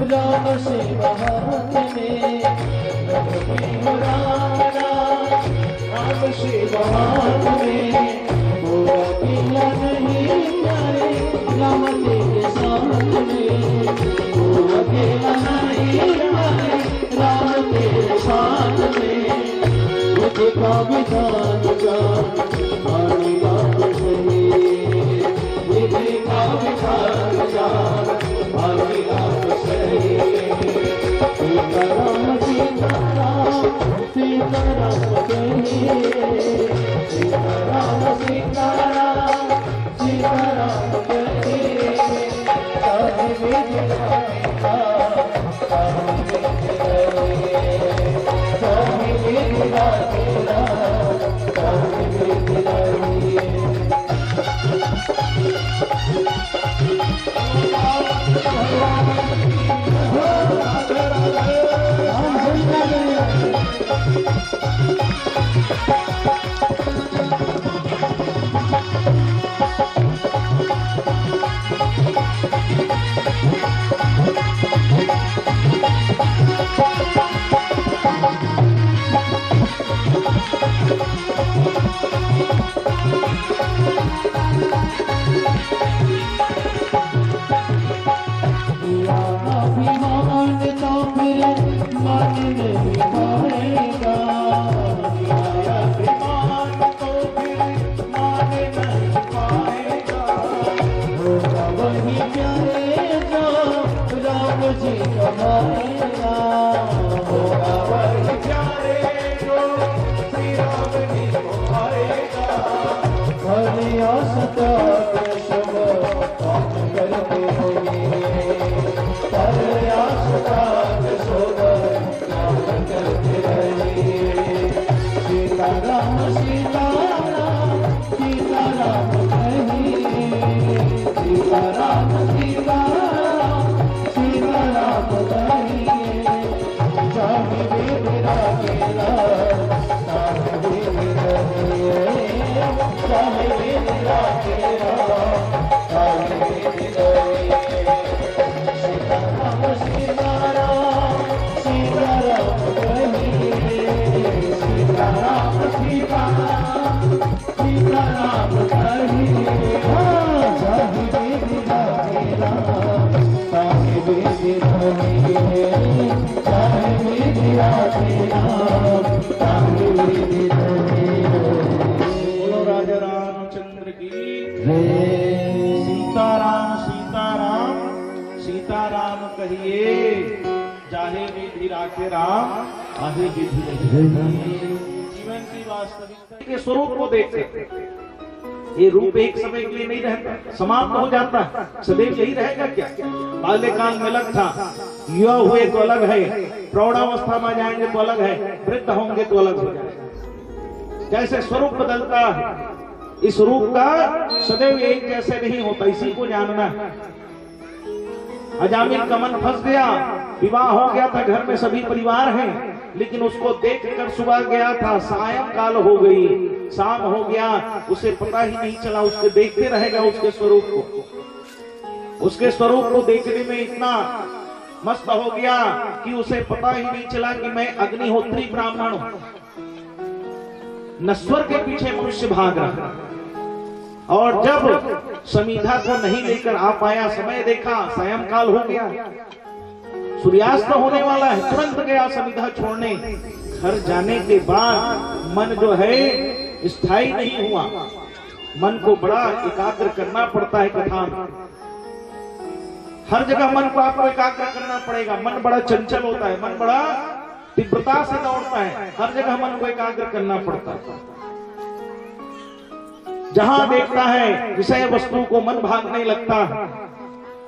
राम शिव हाथ में, राम राम राम शिव हाथ में। वो अकेला नहीं प्यारे, राम तेरे साथ में। वो अकेला नहीं प्यारे, राम तेरे साथ में। उसका विधान का मानेगा सही, सीताराम सीताराम कहे साहिब दिलाएगा साहिब दिलाएगा साहिब दिलाएगा बोलो राजा रामचंद्र की सीताराम सीताराम सीताराम कहिए चाहे विधि राखे राम आगे विधि जीवन की वास्तविकता के स्वरूप को देखते ये रूप एक समय के लिए नहीं रहता, समाप्त हो जाता है। सदैव यही रहेगा क्या? बाल्यकाल में अलग था, युवा हुए तो अलग है, प्रौढ़ावस्था में जाएंगे तो अलग है, वृद्ध होंगे तो अलग हो जाएगा। जैसे स्वरूप बदलता है, इस रूप का सदैव एक जैसे नहीं होता, इसी को जानना है। अजामिल का मन फंस गया, विवाह हो गया था, घर में सभी परिवार हैं, लेकिन उसको देखकर सुबह गया था, सायं काल हो गई, शाम हो गया, उसे पता ही नहीं चला। उसके देखते रहेगा उसके स्वरूप को, उसके स्वरूप को देखने में इतना मस्त हो गया कि उसे पता ही नहीं चला कि मैं अग्निहोत्री ब्राह्मण हूं। नश्वर के पीछे मनुष्य भाग रहा, और जब समीधा को नहीं लेकर आ पाया, समय देखा सायंकाल हो गया, सूर्यास्त होने वाला है, तुरंत गया समीधा छोड़ने। घर जाने के बाद मन जो है स्थायी नहीं हुआ, मन को बड़ा एकाग्र करना पड़ता है कथा में। हर जगह मन को आपको एकाग्र करना पड़ेगा, मन बड़ा चंचल होता है, मन बड़ा तीव्रता से दौड़ता है, हर जगह मन को एकाग्र करना पड़ता है। जहां देखता है विषय वस्तु को मन भागने लगता है,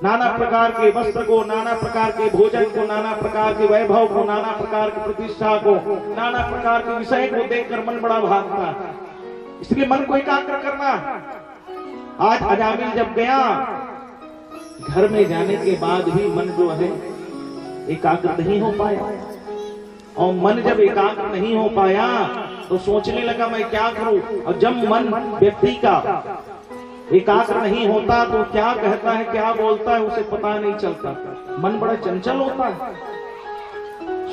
नाना प्रकार के वस्त्र को, नाना प्रकार के भोजन को, नाना प्रकार के वैभव को, नाना प्रकार की प्रतिष्ठा को, नाना प्रकार के विषय को देखकर मन बड़ा भागता है। इसलिए मन को एकाग्र करना। आज अजामिल जब गया, घर में जाने के बाद भी मन जो है एकाग्र नहीं हो पाया, और मन जब एकाग्र नहीं हो पाया तो सोचने लगा मैं क्या करूं। और जब मन व्यक्ति का एकाग्र नहीं होता तो क्या कहता है, क्या बोलता है, उसे पता नहीं चलता, मन बड़ा चंचल होता है।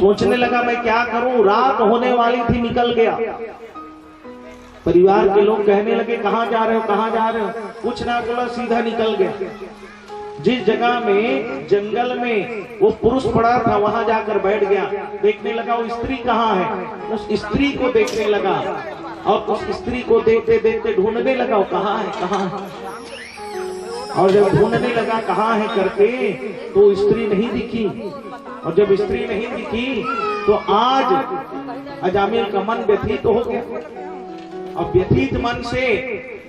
सोचने लगा मैं क्या करूं, रात होने वाली थी, निकल गया। परिवार के लोग कहने लगे कहां जा रहे हो, कहां जा रहे हो, कुछ ना बोला, सीधा निकल गया। जिस जगह में जंगल में वो पुरुष पड़ा था, वहां जाकर बैठ गया। देखने लगा वो स्त्री कहाँ है, उस स्त्री को देखने लगा, और उस स्त्री को देखते देखते ढूंढने लगा वो कहाँ है, कहाँ है। और जब ढूंढने लगा कहाँ है करके, तो स्त्री नहीं दिखी। और जब स्त्री नहीं दिखी तो आज अजामिल का मन व्यथित हो गया। अब व्यथित मन से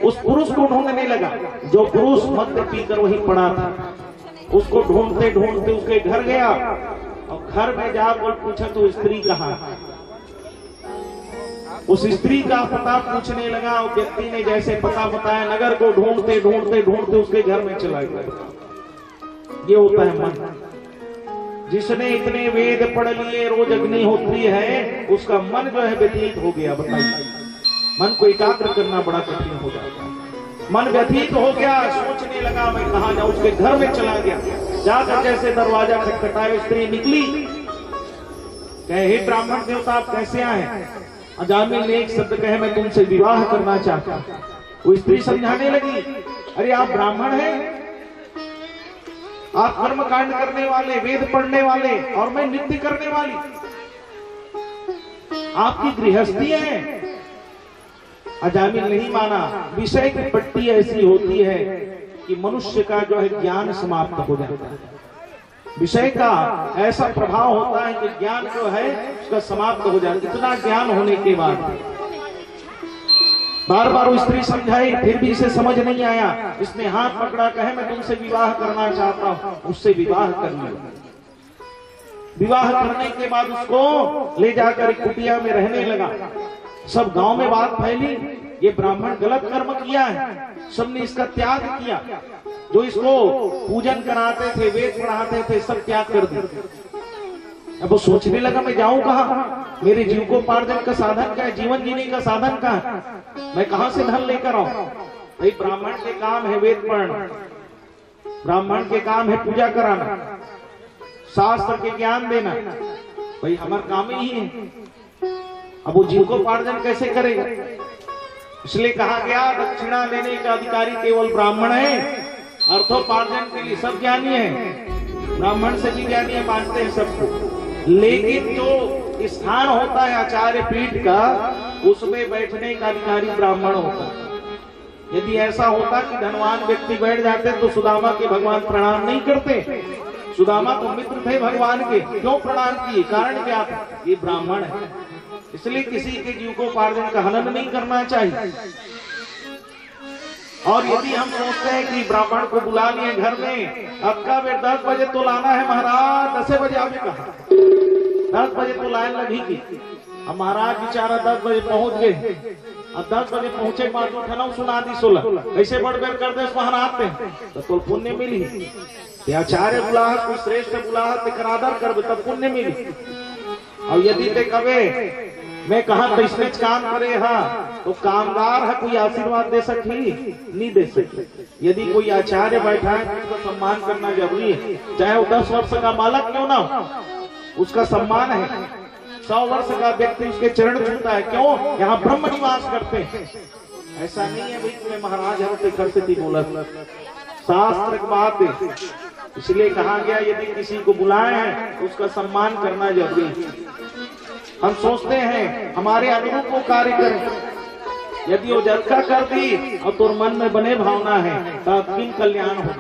उस पुरुष को ढूंढने लगा जो पुरुष मद्य पीकर वहीं पड़ा था। उसको ढूंढते ढूंढते उसके घर गया और घर में जाकर पूछा तो स्त्री कहाँ। उस स्त्री का पता पूछने लगा। और व्यक्ति ने जैसे पता बताया, नगर को ढूंढते ढूंढते ढूंढते उसके घर में चला गया। ये होता है मन। जिसने इतने वेद पढ़ लिए, रोज अग्निहोत्री है, उसका मन जो है व्यतीत हो गया। बताइए, मन को एकाग्र करना बड़ा कठिन हो जाता है। मन व्यतीत हो गया, सोचने लगा मैं कहाँ जाऊं। उसके घर में चला गया। जाकर जैसे दरवाजा खटखटाया, स्त्री निकली। कहे, हे ब्राह्मण देवता, आप कैसे आए? अजामिल ने एक शब्द कहे, मैं तुमसे विवाह करना चाहता हूं। वो स्त्री समझाने लगी, अरे आप ब्राह्मण हैं, आप कर्म कांड करने वाले, वेद पढ़ने वाले, और मैं नृत्य करने वाली। आपकी गृहस्थी है। अजामिल नहीं माना। विषय की पट्टी ऐसी होती है कि मनुष्य का जो है ज्ञान समाप्त हो जाता है। विषय का ऐसा प्रभाव होता है कि ज्ञान जो है उसका समाप्त हो जाता है। इतना ज्ञान होने के बाद बार बार वो स्त्री समझाई, फिर भी इसे समझ नहीं आया। इसने हाथ पकड़ा, कहे मैं तुमसे विवाह करना चाहता हूं। उससे विवाह कर लिया। विवाह करने के बाद उसको ले जाकर एक कुटिया में रहने लगा। सब गांव में बात फैली, ये ब्राह्मण गलत कर्म किया है। सबने इसका त्याग किया। जो इसको पूजन कराते थे, वेद पढ़ाते थे, सब त्याग कर दिए। अब वो सोचने लगा, मैं जाऊं कहां? मेरे जीविकोपार्जन का साधन क्या है? जीवन जीने का साधन क्या है? मैं कहां से धन लेकर आऊं? भाई ब्राह्मण के काम है वेद पढ़ना, ब्राह्मण के काम है पूजा कराना, शास्त्र के ज्ञान देना। भाई हमारा काम ही है। अब वो जीविकोपार्जन कैसे करेगा? इसलिए कहा गया, दक्षिणा लेने का अधिकारी केवल ब्राह्मण है। अर्थोपार्जन के लिए सब ज्ञानी है, ब्राह्मण से भी ज्ञानी मानते हैं सबको। लेकिन जो स्थान होता है आचार्य पीठ का, उसमें बैठने का अधिकारी ब्राह्मण होता है। यदि ऐसा होता कि धनवान व्यक्ति बैठ जाते तो सुदामा के भगवान प्रणाम नहीं करते। सुदामा तो मित्र थे भगवान के, क्यों प्रणाम किए? कारण क्या था? ये ब्राह्मण है। इसलिए किसी के जीविकोपार्जन का हनन नहीं करना चाहिए। और यदि हम सोचते हैं कि ब्राह्मण को बुला लिए घर में, अब का बेर 10 बजे तो लाना है महाराज, 10 बजे आपने कहा 10 बजे तो लाइन लगेगी। अब महाराज बेचारा 10 बजे पहुंच गए। अब 10 बजे पहुंचे, पांच उठना सुना दी 16 ऐसे बढ़ बढ़ कर दे महाराज तो पुण्य मिली। आचार्य बुलाहट कोई श्रेष्ठ बुलाहट करादर कर तब पुण्य मिली। और यदि ते कवे मैं कहा तो इसने काम करे हाँ, तो कामगार है कोई आशीर्वाद दे सकी नहीं दे सकी। यदि कोई आचार्य बैठा है तो उसका सम्मान करना जरूरी है, चाहे वो 10 वर्ष का बालक क्यों ना हो, उसका सम्मान है। 100 वर्ष का व्यक्ति उसके चरण छूता है, क्यों? यहाँ ब्रह्म निवास करते हैं। ऐसा नहीं है भाई मैं महाराज हर घर से बोला, शास्त्र की बात है। इसलिए कहा गया यदि किसी को बुलाए हैं उसका सम्मान करना जरूरी है। हम सोचते हैं हमारे अनुरूप वो कार्य करें। यदि वो जलका कर दी और तुर मन में बने भावना है तब किन कल्याण हो।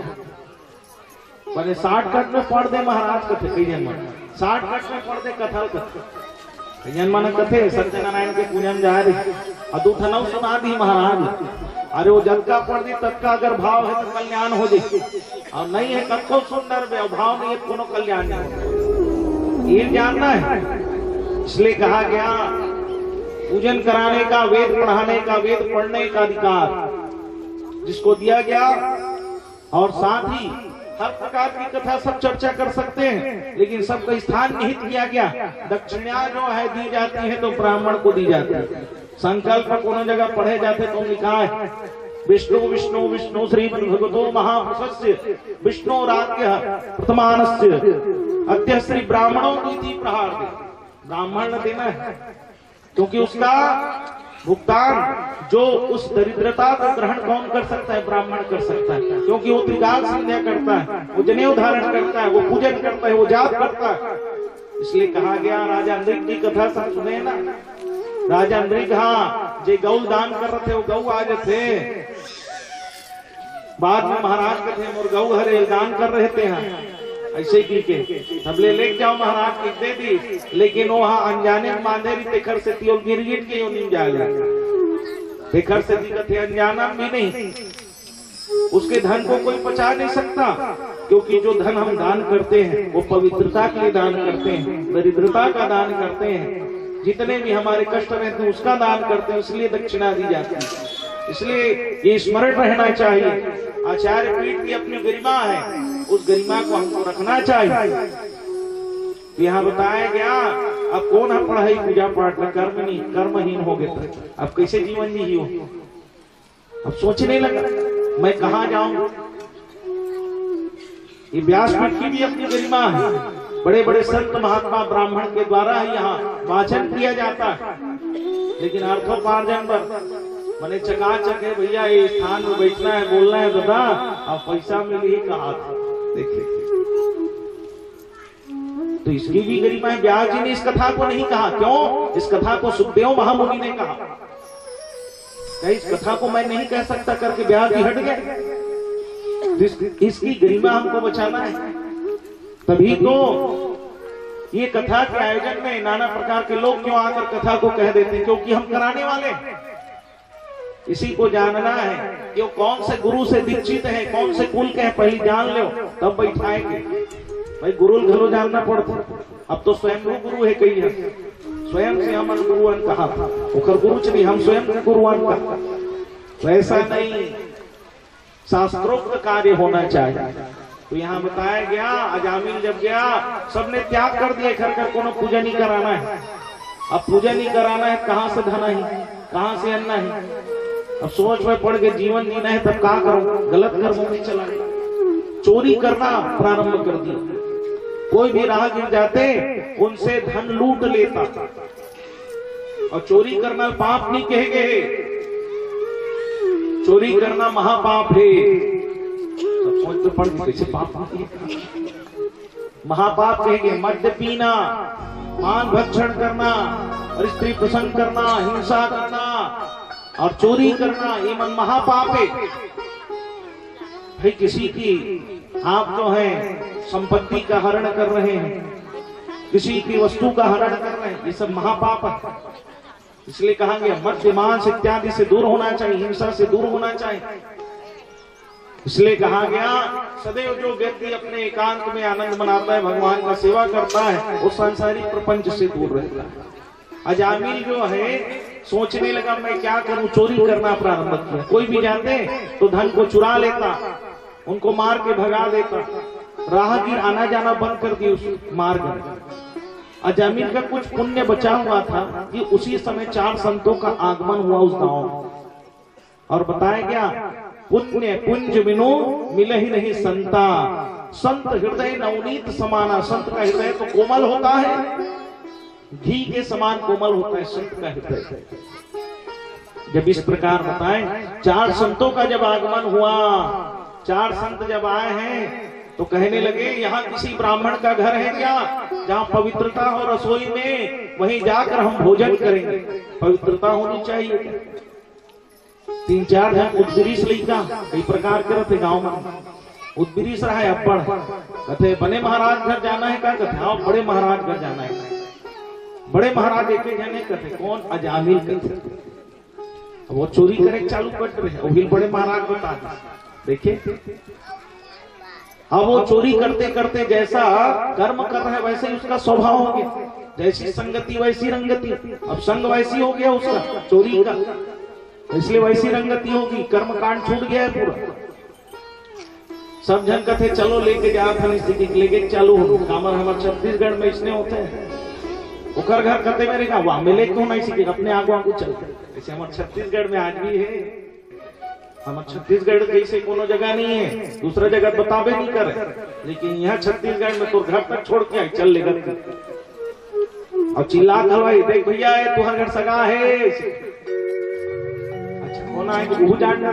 बने 60 कट में पढ़ दे महाराज कथे, कई जन मन 60 कट में पढ़ दे कथल कथे, कई जन मन कथे सत्यनारायण के पूजन जा रही अदूठनव सुना दी महाराज। अरे वो जलका पढ़ दी तब का अगर भाव है तो कल्याण हो जाए, और नहीं है कथो सुंदर भाव नहीं है कोनो कल्याण नहीं। ये जानना है। इसलिए कहा गया पूजन कराने का, वेद पढ़ाने का, वेद पढ़ने का अधिकार जिसको दिया गया। और साथ ही हर प्रकार की कथा सब चर्चा कर सकते हैं, लेकिन सबका स्थान निहित किया गया। दक्षिणा जो है दी जाती है तो ब्राह्मण को दी जाती है। संकल्प कोनो जगह पढ़े जाते तो लिखा है विष्णु विष्णु विष्णु श्री भगवतो महापुरुषस्य विष्णु राज्य प्रथमानस्य अद्य श्री ब्राह्मणों की प्रहार दे। ब्राह्मण न देना है, क्योंकि उसका भुगतान जो उस दरिद्रता को ग्रहण कौन कर सकता है? ब्राह्मण कर सकता है, क्योंकि वो त्रिकाल संध्या करता है, वो जनेऊ धारण करता है, वो पूजन करता है, वो जाप करता है। इसलिए कहा गया राजा अंद्रिक की कथा सब सुने ना। राजा अंद्रिक हाँ जे गौ दान कर रहे थे वो गौ आज थे, बाद में महाराज के थे मोर गौ हरे दान कर रहे थे। हाँ ऐसे की के सब ले जाओ महाराज की दे दी, लेकिन वो वहां अनजाने बांधे भी खर से तियोल गिरगिट के यो नहीं जा बेखर से दिक्कत है, अनजाना भी नहीं। उसके धन को कोई पचा नहीं सकता, क्योंकि जो धन हम दान करते हैं वो पवित्रता के लिए दान करते हैं, दरिद्रता का दान करते हैं, जितने भी हमारे कष्ट रहते हैं उसका दान करते हैं, इसलिए दक्षिणा दी जाती है। इसलिए ये स्मरण रहना चाहिए। आचार्य पीठ की अपनी गरिमा है, उस गरिमा को हमको रखना चाहिए। यहाँ बताया गया, अब कौन है पढ़ाई पूजा पाठ में कर्म नहीं, कर्महीन हो गए थे, अब कैसे जीवन जी हो। अब सोचने लगा मैं कहाँ जाऊं। ये व्यासपीठ की भी अपनी गरिमा है, बड़े बड़े संत महात्मा ब्राह्मण के द्वारा यहाँ वाचन किया जाता है, लेकिन अर्थोपार्जन पर मैंने चकाचक है भैया, ये स्थान में बैठना है, बोलना है दादा, अब पैसा मिल ही कहा था। देखिए तो इसकी भी गरिमा है। व्यास जी ने इस कथा को नहीं कहा, क्यों? इस कथा को सुखदेव महामुनि ने कहा। क्या इस कथा को मैं नहीं कह सकता करके व्यास जी हट गए? इसकी गरिमा हमको बचाना है। तभी तो ये कथा के आयोजन में नाना प्रकार के लोग क्यों आकर कथा को कह देते हैं, क्योंकि हम कराने वाले हैं। इसी को जानना है कि वो कौन से गुरु से दीक्षित है, कौन से कुल के हैं, पहले जान लो तब बैठाएंगे। भाई गुरु घरो जानना पड़ता। अब तो स्वयं गुरु है, कही है स्वयं से हम गुरुअन कहा था, उखर गुरु चली हम स्वयं गुरुअन कहा। वैसा नहीं, शास्त्रोक्त कार्य होना चाहिए। तो यहाँ बताया गया, अजामिल जब गया सबने त्याग कर दिया, घर कर कोनो पूजा नहीं कराना है। अब पूजा नहीं कराना है, कहाँ से धना है, कहाँ से अन्ना है। अब सोच में पड़ के जीवन जीना है, तब क्या करो? गलत कर्मों में चला गया, चोरी करना प्रारंभ कर दिया। कोई भी राह गिर जाते उनसे धन लूट लेता, और चोरी करना पाप नहीं कहे गए, चोरी करना महापाप है। सब सोचते पड़ कैसे पाप महापाप कहेंगे। मद्य पीना, मान भक्षण करना, और स्त्री प्रसंग करना, हिंसा करना और चोरी करना, ये मन महापाप है। भाई किसी की आप जो है संपत्ति का हरण कर रहे हैं, किसी की वस्तु का हरण कर रहे हैं, ये सब महापाप है। इसलिए कहा गया मद्य मांस इत्यादि से दूर होना चाहिए, हिंसा से दूर होना चाहिए। इसलिए कहा गया सदैव जो व्यक्ति अपने एकांत में आनंद मनाता है, भगवान का सेवा करता है, वो सांसारिक प्रपंच से दूर रहता है। अजामिल जो है सोचने लगा मैं क्या करूं, चोरी करना प्रारंभ किया। कोई भी जाते तो धन को चुरा लेता, उनको मार के भगा देता, राहगीर आना जाना बंद कर दी उस मार्ग में। अजामिल का कुछ पुण्य बचा हुआ था कि उसी समय 4 संतों का आगमन हुआ उस गांव, और बताया गया पुण्य पुंज बिनु मिले ही नहीं संता, संत हृदय नवनीत समाना। संत का हृदय तो कोमल होता है, घी के समान कोमल होता है संत का हृदय। जब इस प्रकार बताएं, 4 संतों का जब आगमन हुआ, 4 संत जब आए हैं तो कहने लगे यहाँ किसी ब्राह्मण का घर है क्या, जहाँ पवित्रता हो रसोई में, वहीं जाकर हम भोजन करेंगे। पवित्रता होनी चाहिए। 3-4 जन उद्गिरीश लइका कई प्रकार के रहते गाँव में। उद्गिरीश रहा है अब्बड़, कहते बने महाराज घर जाना है, क्या कहते हाँ बड़े महाराज घर जाना है। बड़े महाराज एक जने कहते कौन? अजामिल कहते। वो चोरी करे चालू कर रहे, वही बड़े महाराज बता देखिए। अब वो चोरी करते करते जैसा कर्म कर रहा है वैसे ही उसका स्वभाव हो गया, जैसी संगति वैसी रंगति। अब संग वैसी हो गया उसका चोरी का, इसलिए वैसी रंगति होगी, कर्म कांड छूट गया है पूरा। सब जन कहते चलो लेके जा लेके चालू हो। कामर हमारे छत्तीसगढ़ में इसने होते हैं, उकर घर कहते मेरे का वहां मिले क्यों नहीं सीखे, अपने आगू आगू चलते। ऐसे हमारे छत्तीसगढ़ में आज भी है। हमारे छत्तीसगढ़ जैसे कोनो जगह नहीं है, दूसरा जगह बताबे नहीं करे, लेकिन यहाँ छत्तीसगढ़ में तो घर तक छोड़ के चल लेगा और चिल्ला करवाई, देख भैया तुम्हारा घर सगा है। अच्छा कौन आएंगे वो जान।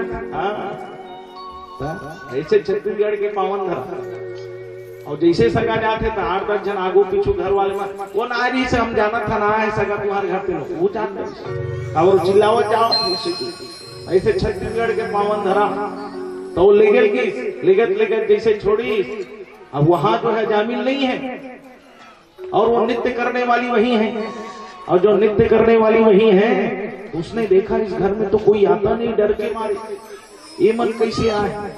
ऐसे छत्तीसगढ़ के पावन धरा, और जैसे सगा जाते तो 8-10 जन आगू पीछू घर वाले में वो नारी से हम जाना था ना है सगा तुम्हारे घर पे, वो जानते और चिल्लावत जाओ। ऐसे छत्तीसगढ़ के पावन धरा तो लेगत जैसे छोड़ी। अब वहां जो है जामिल नहीं है, और वो नृत्य करने वाली वही है, और जो नृत्य करने वाली वही है तो उसने देखा इस घर में तो कोई आता नहीं, डर के मारे ये मन कैसे आए।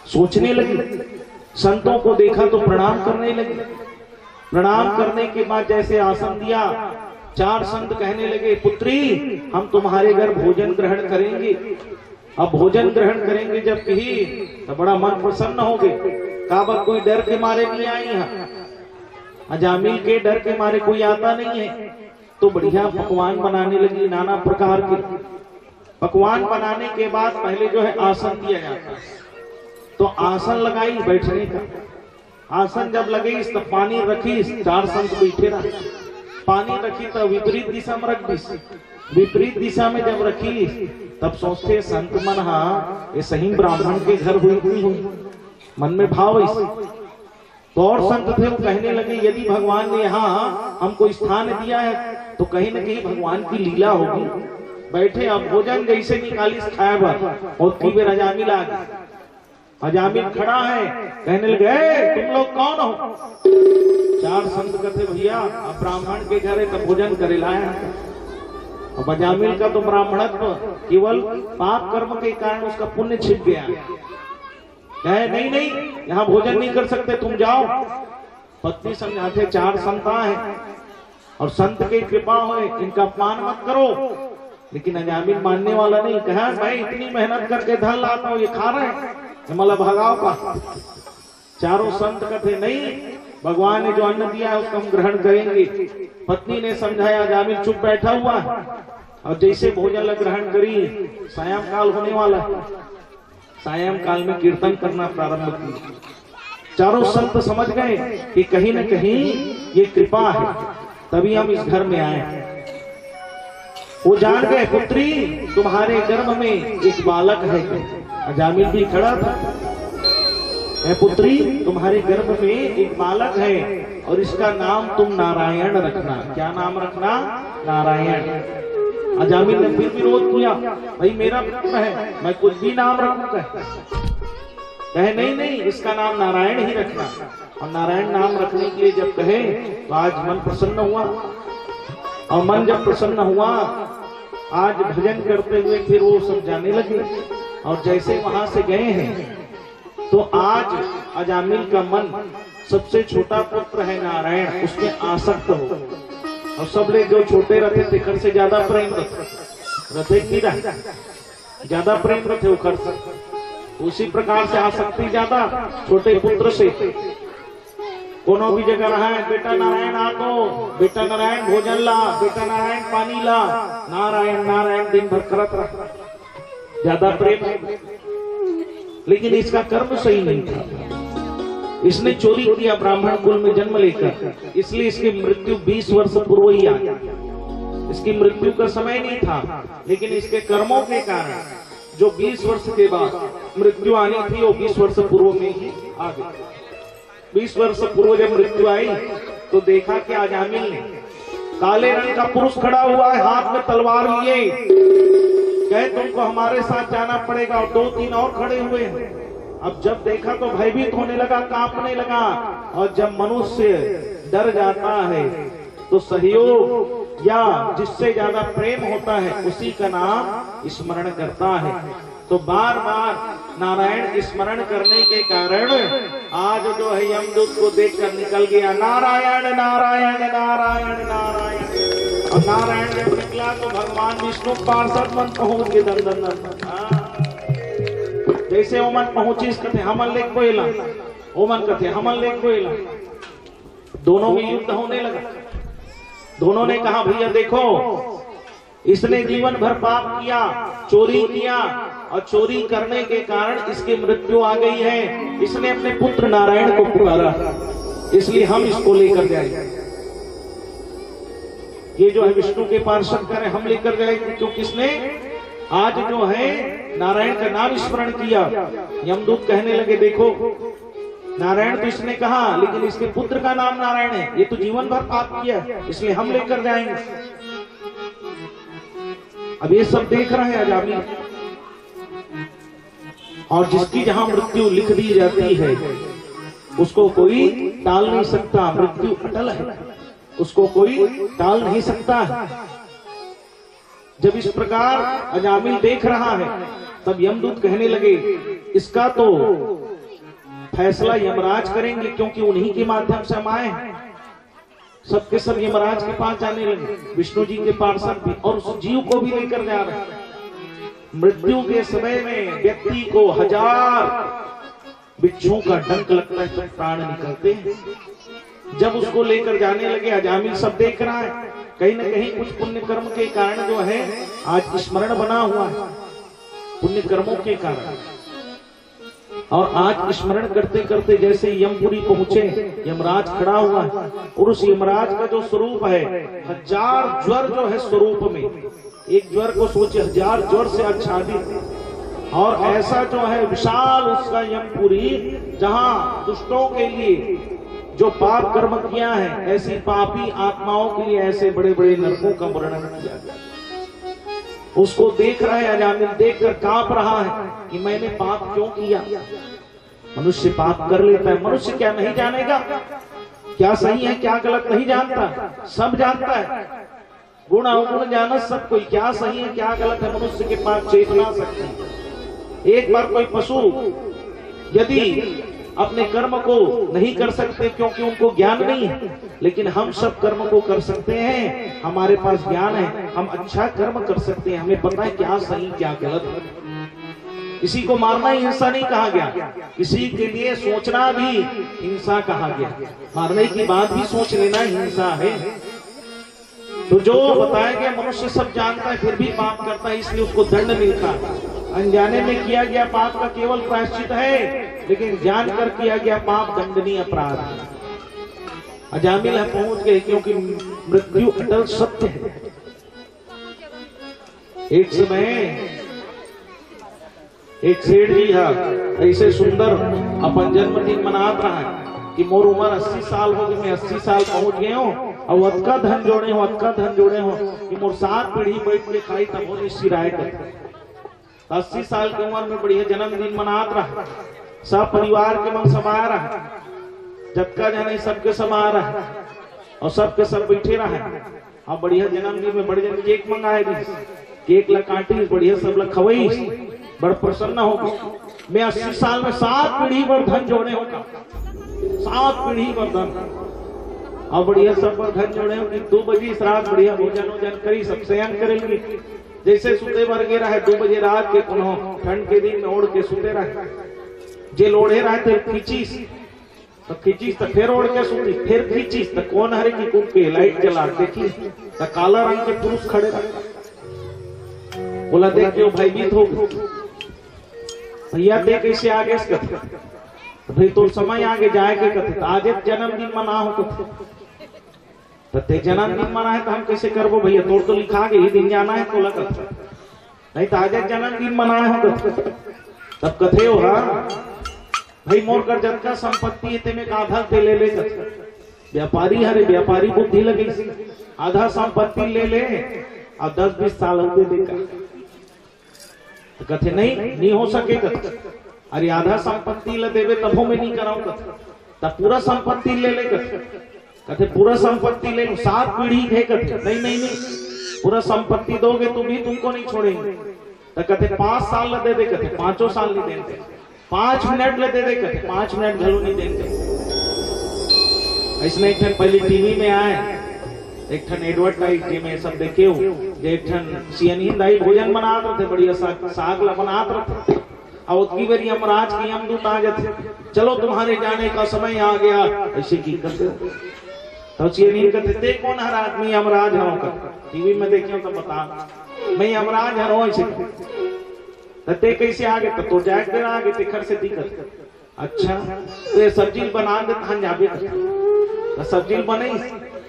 सोचने लगी, संतों को देखा तो प्रणाम करने लगी। प्रणाम करने के बाद जैसे आसन दिया, 4 संत कहने लगे, पुत्री हम तुम्हारे घर भोजन ग्रहण करेंगे। अब भोजन ग्रहण करेंगे जब कही तो बड़ा मन प्रसन्न हो गए। काबा कोई डर के मारे नहीं आई है, अजामिल के डर के मारे कोई आता नहीं है। तो बढ़िया पकवान बनाने लगी, नाना प्रकार के पकवान बनाने के बाद पहले जो है आसन दिया जाता है, तो आसन लगाई बैठने का। आसन जब लगे तब पानी रखी, 4 संत बैठे रहे। पानी रखी तो विपरीत दिशा में रख दी। विपरीत दिशा में जब रखी तब सोचते संत मन, हाँ ये सही ब्राह्मण के घर हुई। मन में भाव ऐसे। तो और संत थे वो कहने लगे, यदि भगवान ने यहाँ हमको स्थान दिया है तो कहीं न कहीं भगवान की लीला होगी। बैठे, अब भोजन जैसे निकाली खाया बात और की बेर अजामिल आ गए। अजामिल खड़ा है, कहने लगे, तुम लोग कौन हो? 4 संत कहते, भैया अब ब्राह्मण के घर है तो भोजन करे लाया। अब अजामिल का तो ब्राह्मणत्व केवल पाप कर्म के कारण उसका पुण्य छिप गया। कहे नहीं नहीं, यहाँ भोजन नहीं कर सकते, तुम जाओ। पत्नी समझाते, 4 संत है और संत की कृपा हो, इनका अपमान मत करो। लेकिन अजामिल मानने वाला नहीं। कहा, भाई इतनी मेहनत करके धन लाता हूँ, ये खा रहे हैं, मतलब भगाओ का। 4 संत कहते, नहीं, भगवान ने जो अन्न दिया है उसको हम ग्रहण करेंगे। पत्नी ने समझाया, अजामिल चुप बैठा हुआ है और जैसे भोजन ग्रहण करी, सायं काल होने वाला है। सायं काल में कीर्तन करना प्रारंभ किया। 4 संत समझ गए कि कहीं न कहीं ये कृपा है, तभी हम इस घर में आए। वो जान गए, पुत्री तुम्हारे गर्भ में एक बालक है। अजामिल भी खड़ा था। पुत्री तुम्हारे गर्भ में एक बालक है और इसका नाम तुम नारायण रखना। क्या नाम रखना? नारायण। अजामिल ने फिर विरोध किया, भाई मेरा पुत्र है, मैं कुछ भी नाम रखूंगा। कहे नहीं नहीं, इसका नाम नारायण ही रखना। और नारायण नाम रखने के लिए जब कहे तो आज मन प्रसन्न हुआ। और मन जब प्रसन्न हुआ, आज भजन करते हुए फिर वो सब जाने लगे। और जैसे वहां से गए हैं तो आज अजामिल का मन सबसे छोटा पुत्र है नारायण, उसमें आसक्त हो। और सब लोग जो छोटे रहते थे खर से ज्यादा प्रेम रथे नहीं रहे, ज्यादा प्रेम रथे वो खर से। उसी प्रकार से आसक्ति ज्यादा छोटे पुत्र से। कोनो भी जगह रहा है, बेटा नारायण आ दो, बेटा नारायण भोजन ला, बेटा नारायण पानी ला, नारायण नारायण दिन भर करत रहा, ज्यादा प्रेम है। लेकिन इसका कर्म सही नहीं था। इसने चोरी किया ब्राह्मण कुल में जन्म लेकर, इसलिए इसकी मृत्यु 20 वर्ष पूर्व ही आ गई। इसकी मृत्यु का समय नहीं था, लेकिन इसके कर्मों के कारण जो 20 वर्ष के बाद मृत्यु आनी थी वो 20 वर्ष पूर्व में ही आ गई। 20 वर्ष पूर्व जब मृत्यु आई तो देखा कि अजामिल ने, काले रंग का पुरुष खड़ा हुआ है, हाथ में तलवार लिए, कहे तुमको हमारे साथ जाना पड़ेगा। और 2-3 और खड़े हुए हैं। अब जब देखा तो भयभीत होने लगा, कांपने लगा। और जब मनुष्य डर जाता है तो सहयोग या जिससे ज्यादा प्रेम होता है उसी का नाम स्मरण करता है। तो बार बार नारायण स्मरण करने के कारण आज जो है यमदूत को देखकर निकल गया, नारायण नारायण नारायण नारायण। और नारायण जब निकला तो भगवान विष्णु पार्षद मन पहुंच गए। दन दन दन। जैसे ओमन पहुंची कहते हमन ले कोयला, ओमन कहते हमन ले कोयला। दोनों में युद्ध होने लगा। दोनों ने कहा, भैया देखो, इसने जीवन भर पाप किया, चोरी किया, और चोरी करने के कारण इसकी मृत्यु आ गई है। इसने अपने पुत्र नारायण को पुकारा, इसलिए हम इसको लेकर जाएंगे। ये जो है विष्णु के पार्षद करें, हम लेकर जाएंगे, क्योंकि इसने आज जो है नारायण का नाम स्मरण किया। यमदूत कहने लगे, देखो नारायण तो इसने कहा, लेकिन इसके पुत्र का नाम नारायण है, ये तो जीवन भर पाप किया, इसलिए हम लेकर जाएंगे। अब ये सब देख रहे हैं अजामिल। और जिसकी जहां मृत्यु लिख दी जाती है उसको कोई टाल नहीं सकता। मृत्यु अटल है, उसको कोई टाल नहीं सकता। जब इस प्रकार अजामिल देख रहा है तब यमदूत कहने लगे इसका तो फैसला यमराज करेंगे, क्योंकि उन्हीं के माध्यम से हम आए हैं। सबके सब यमराज के पास जाने लगे, विष्णु जी के पार्षद भी, और उस जीव को भी लेकर जा रहे हैं। मृत्यु के समय में व्यक्ति को 1000 बिच्छुओं का डंक लगता है तो प्राण निकलते हैं। जब उसको लेकर जाने लगे, अजामिल सब देख रहा है, कहीं न कहीं कुछ पुण्य कर्म के कारण जो है आज स्मरण बना हुआ है, पुण्य कर्मों के कारण। और आज स्मरण करते करते जैसे यमपुरी पहुंचे, यमराज खड़ा हुआ है, और उस यमराज का जो स्वरूप है 1000 ज्वर जो है स्वरूप में, एक ज्वर को सोचे 1000 ज्वर से आच्छादित, और ऐसा जो है विशाल उसका यमपुरी, जहां दुष्टों के लिए जो पाप कर्म किया है, ऐसी पापी आत्माओं के लिए ऐसे बड़े बड़े नरकों का वर्णन किया गया। उसको देख रहा है अजामिल, देखकर कांप रहा है कि मैंने पाप क्यों किया। मनुष्य पाप कर लेता है, मनुष्य क्या नहीं जानेगा, क्या सही है क्या गलत नहीं जानता, सब जानता है। गुण अवगुण जाना सब कोई, क्या सही है क्या गलत है मनुष्य के पास चेतना सकती है। एक बार कोई पशु यदि अपने कर्म को नहीं कर सकते क्योंकि उनको ज्ञान नहीं है, लेकिन हम सब कर्म को कर सकते हैं, हमारे पास ज्ञान है, हम अच्छा कर्म कर सकते हैं, हमें पता है क्या सही क्या गलत है। किसी को मारना ही हिंसा नहीं कहा गया, किसी के लिए सोचना भी हिंसा कहा गया, मारने की बात भी सोच लेना हिंसा है। तो जो बताया गया मनुष्य सब जानता है फिर भी पाप करता है, इसलिए उसको दंड मिलता है। अनजाने में किया गया पाप का केवल प्रायश्चित है, लेकिन जानकर किया गया पाप दंडनीय अपराध है। अजामिल पहुंच गए क्योंकि मृत्यु अटल सत्य है। एक समय एक सेठ जी है ऐसे सुंदर अपन जन्मदिन मनात रहा है कि मोर उम्र 80 साल हो गई, मैं 80 साल पहुंच गए हूँ और अतका धन जोड़े हो, अतका धन जोड़े हो कि मोर 7 पीढ़ी बैठ के खाई तब हो सिराय करते। 80 साल की उम्र में बढ़िया जन्मदिन मनात रहा, सब परिवार के मन समा रहा, जबका जाने सबके समा रहा और सबके सब बैठे रहा। अब बढ़िया जन्मदिन में बढ़िया केक मंगाए, केक ला काटी, बढ़िया सब ला खवई, बड़ प्रसन्न हो गई। मैं 80 साल में 7 पीढ़ी पर धन जोड़े होगा, 7 पीढ़ी पर धन, और बढ़िया सब पर धन जोड़े हो कि 2 बजे इस रात बढ़िया भोजन वोजन करी, सब शयन करेंगे। जैसे सुते वर्गे रहे 2 बजे रात के पुनः ठंड के दिन में ओढ़ के सुते रहे, जे लोढ़े रहे थे खींचीस तो खींचीस तो फिर ओढ़ के सुती, फिर खींचीस तो कौन हरे की कुप के लाइट जला देखी तो काला रंग के पुरुष खड़े रहे। बोला देख क्यों भयभीत हो भैया, देख कैसे आगे भाई तो समय आगे जाए के कथे, आज जन्मदिन मना हो तो ते जन्मदिन मना है तो हम कैसे करबो भैया, तोड़ तो लिखा के ही दिन जाना है तो लगत नहीं तो आज जन्मदिन मनाए हो तब कथे हो। हाँ भाई मोर कर जन का संपत्ति ते में आधा ते ले ले, व्यापारी हरे व्यापारी बुद्धि लगी, आधा संपत्ति ले ले और 10-20 साल होते देखा तो कथे नहीं हो सके कथे, अरे आधा संपत्ति ले देवे तभो में नहीं कराऊं कथे, तब पूरा संपत्ति ले ले कथे पूरा संपत्ति ले लो, 7 पीढ़ी है कथे नहीं पूरा संपत्ति दोगे तो भी तुमको नहीं छोड़ेंगे। तो कहते 5 साल दे दे कथे 5 साल नहीं देंगे, 5 मिनट ले दे दे कथे 5 मिनट घलो नहीं देंगे। इसमें एक ठन पहले टीवी में आए, एक ठन एडवर्टाइज में सब देखे हो, एक ठन सीएनई दाई भोजन बनाते थे, बढ़िया साग ला बनाते थे, और उतनी बारी यमराज की यमदूत आ जाते, चलो तुम्हारे जाने का समय आ गया, ऐसे की करते तो सीएनई कहते थे कौन हर आदमी यमराज हरो कर, टीवी में देखियो तो बता मैं यमराज हरो ऐसे ते कैसे आगे तो जाए कर आगे तिखर से दिक्कत। अच्छा तो ये सब्जी बना दे तहन जाबे तो सब्जी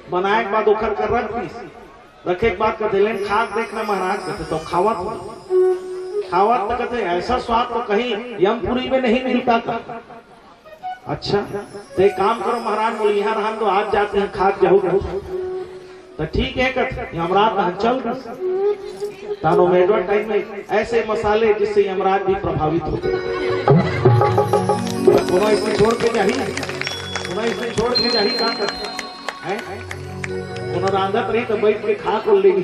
बनाए के बाद ओखर कर रखे के बाद कहते लेन खा देखना महाराज, कहते तो खावत तो कहते ऐसा स्वाद तो कहीं यमपुरी में नहीं मिलता था। अच्छा तो एक काम करो महाराज, बोले यहाँ हम तो आज जाते हैं खा जाओ तो ठीक है कहते यमराज चल तानो में एडवर्टाइज में ऐसे मसाले जिससे यमराज भी प्रभावित होते इसमें छोड़ के जाही काम रांधत रही तो बैठ के खा को लेगी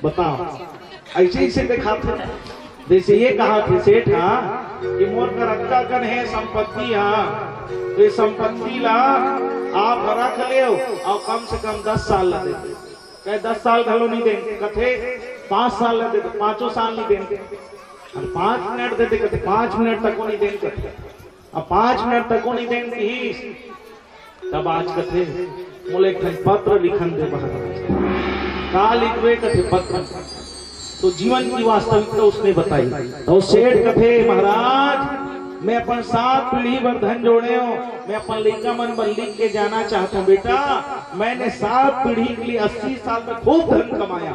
बताओ ऐसे ही से दिखाते। जैसे ये कहा थे सेठ कि मोर का रक्का कन है संपत्ति तो ये संपत्ति ला आप रख ले और कम से कम 10 साल लगे। कहे 10 साल घलो नहीं देंगे, कथे 5 साल लगे तो 5 साल नहीं देंगे। 5 मिनट देते कहते 5 मिनट तक नहीं देंगे। अब 5 मिनट तक नहीं देंगे ही तब आज कथे मोले पत्र लिखन दे का लिखवे कथे पत्र। तो जीवन की वास्तविकता उसने बताई। तो सेठ कथे महाराज मैं अपन 7 पीढ़ी भर धन जोड़े हो, मैं अपन लड़का मन बन लिख के जाना चाहता हूँ। बेटा मैंने 7 पीढ़ी के लिए 80 साल में खूब धन कमाया,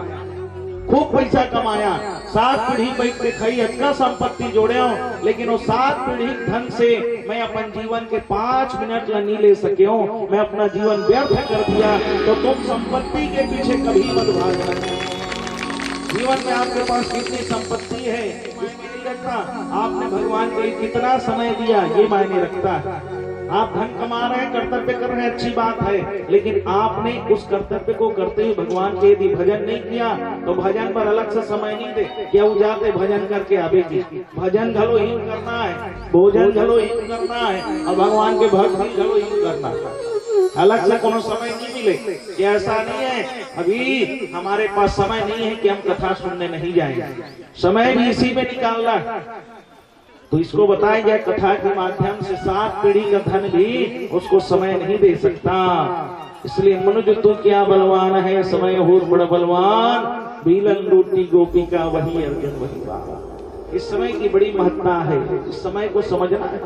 खूब पैसा कमाया, 7 पीढ़ी बैठ के खाई अच्छा संपत्ति जोड़े हो, लेकिन वो 7 पीढ़ी धन से मैं अपन जीवन के 5 मिनट नहीं ले सके हूँ। मैं अपना जीवन व्यर्थ कर दिया। तो तुम संपत्ति के पीछे कभी मत भागना। जीवन में आपके पास कितनी संपत्ति है इसमें नहीं रखता, आपने भगवान के लिए कितना समय दिया ये मायने रखता है। आप धन कमा रहे हैं, कर्तव्य कर रहे हैं, अच्छी बात है, लेकिन आपने उस कर्तव्य को करते हुए भगवान के यदि भजन नहीं किया तो भजन पर अलग से समय नहीं दे। क्या जाते भजन करके आवेगी, भजन घलो ही करना है, भोजन घलो ही करना है और भगवान के भक्त घलो ही करना है। अलग से कोनो समय नहीं मिले कि ऐसा नहीं है अभी हमारे पास समय नहीं है कि हम कथा सुनने नहीं जाएंगे, समय भी इसी में निकालना है। तो इसको बताया गया कथा के माध्यम से 7 पीढ़ी का धन भी उसको समय नहीं दे सकता। इसलिए मनुज तू क्या बलवान है, समय हो बड़ा बलवान, बीलन रोटी गोपी का वही अर्जुन वही बाबा। इस समय की बड़ी महत्ता है, इस समय को समझना है।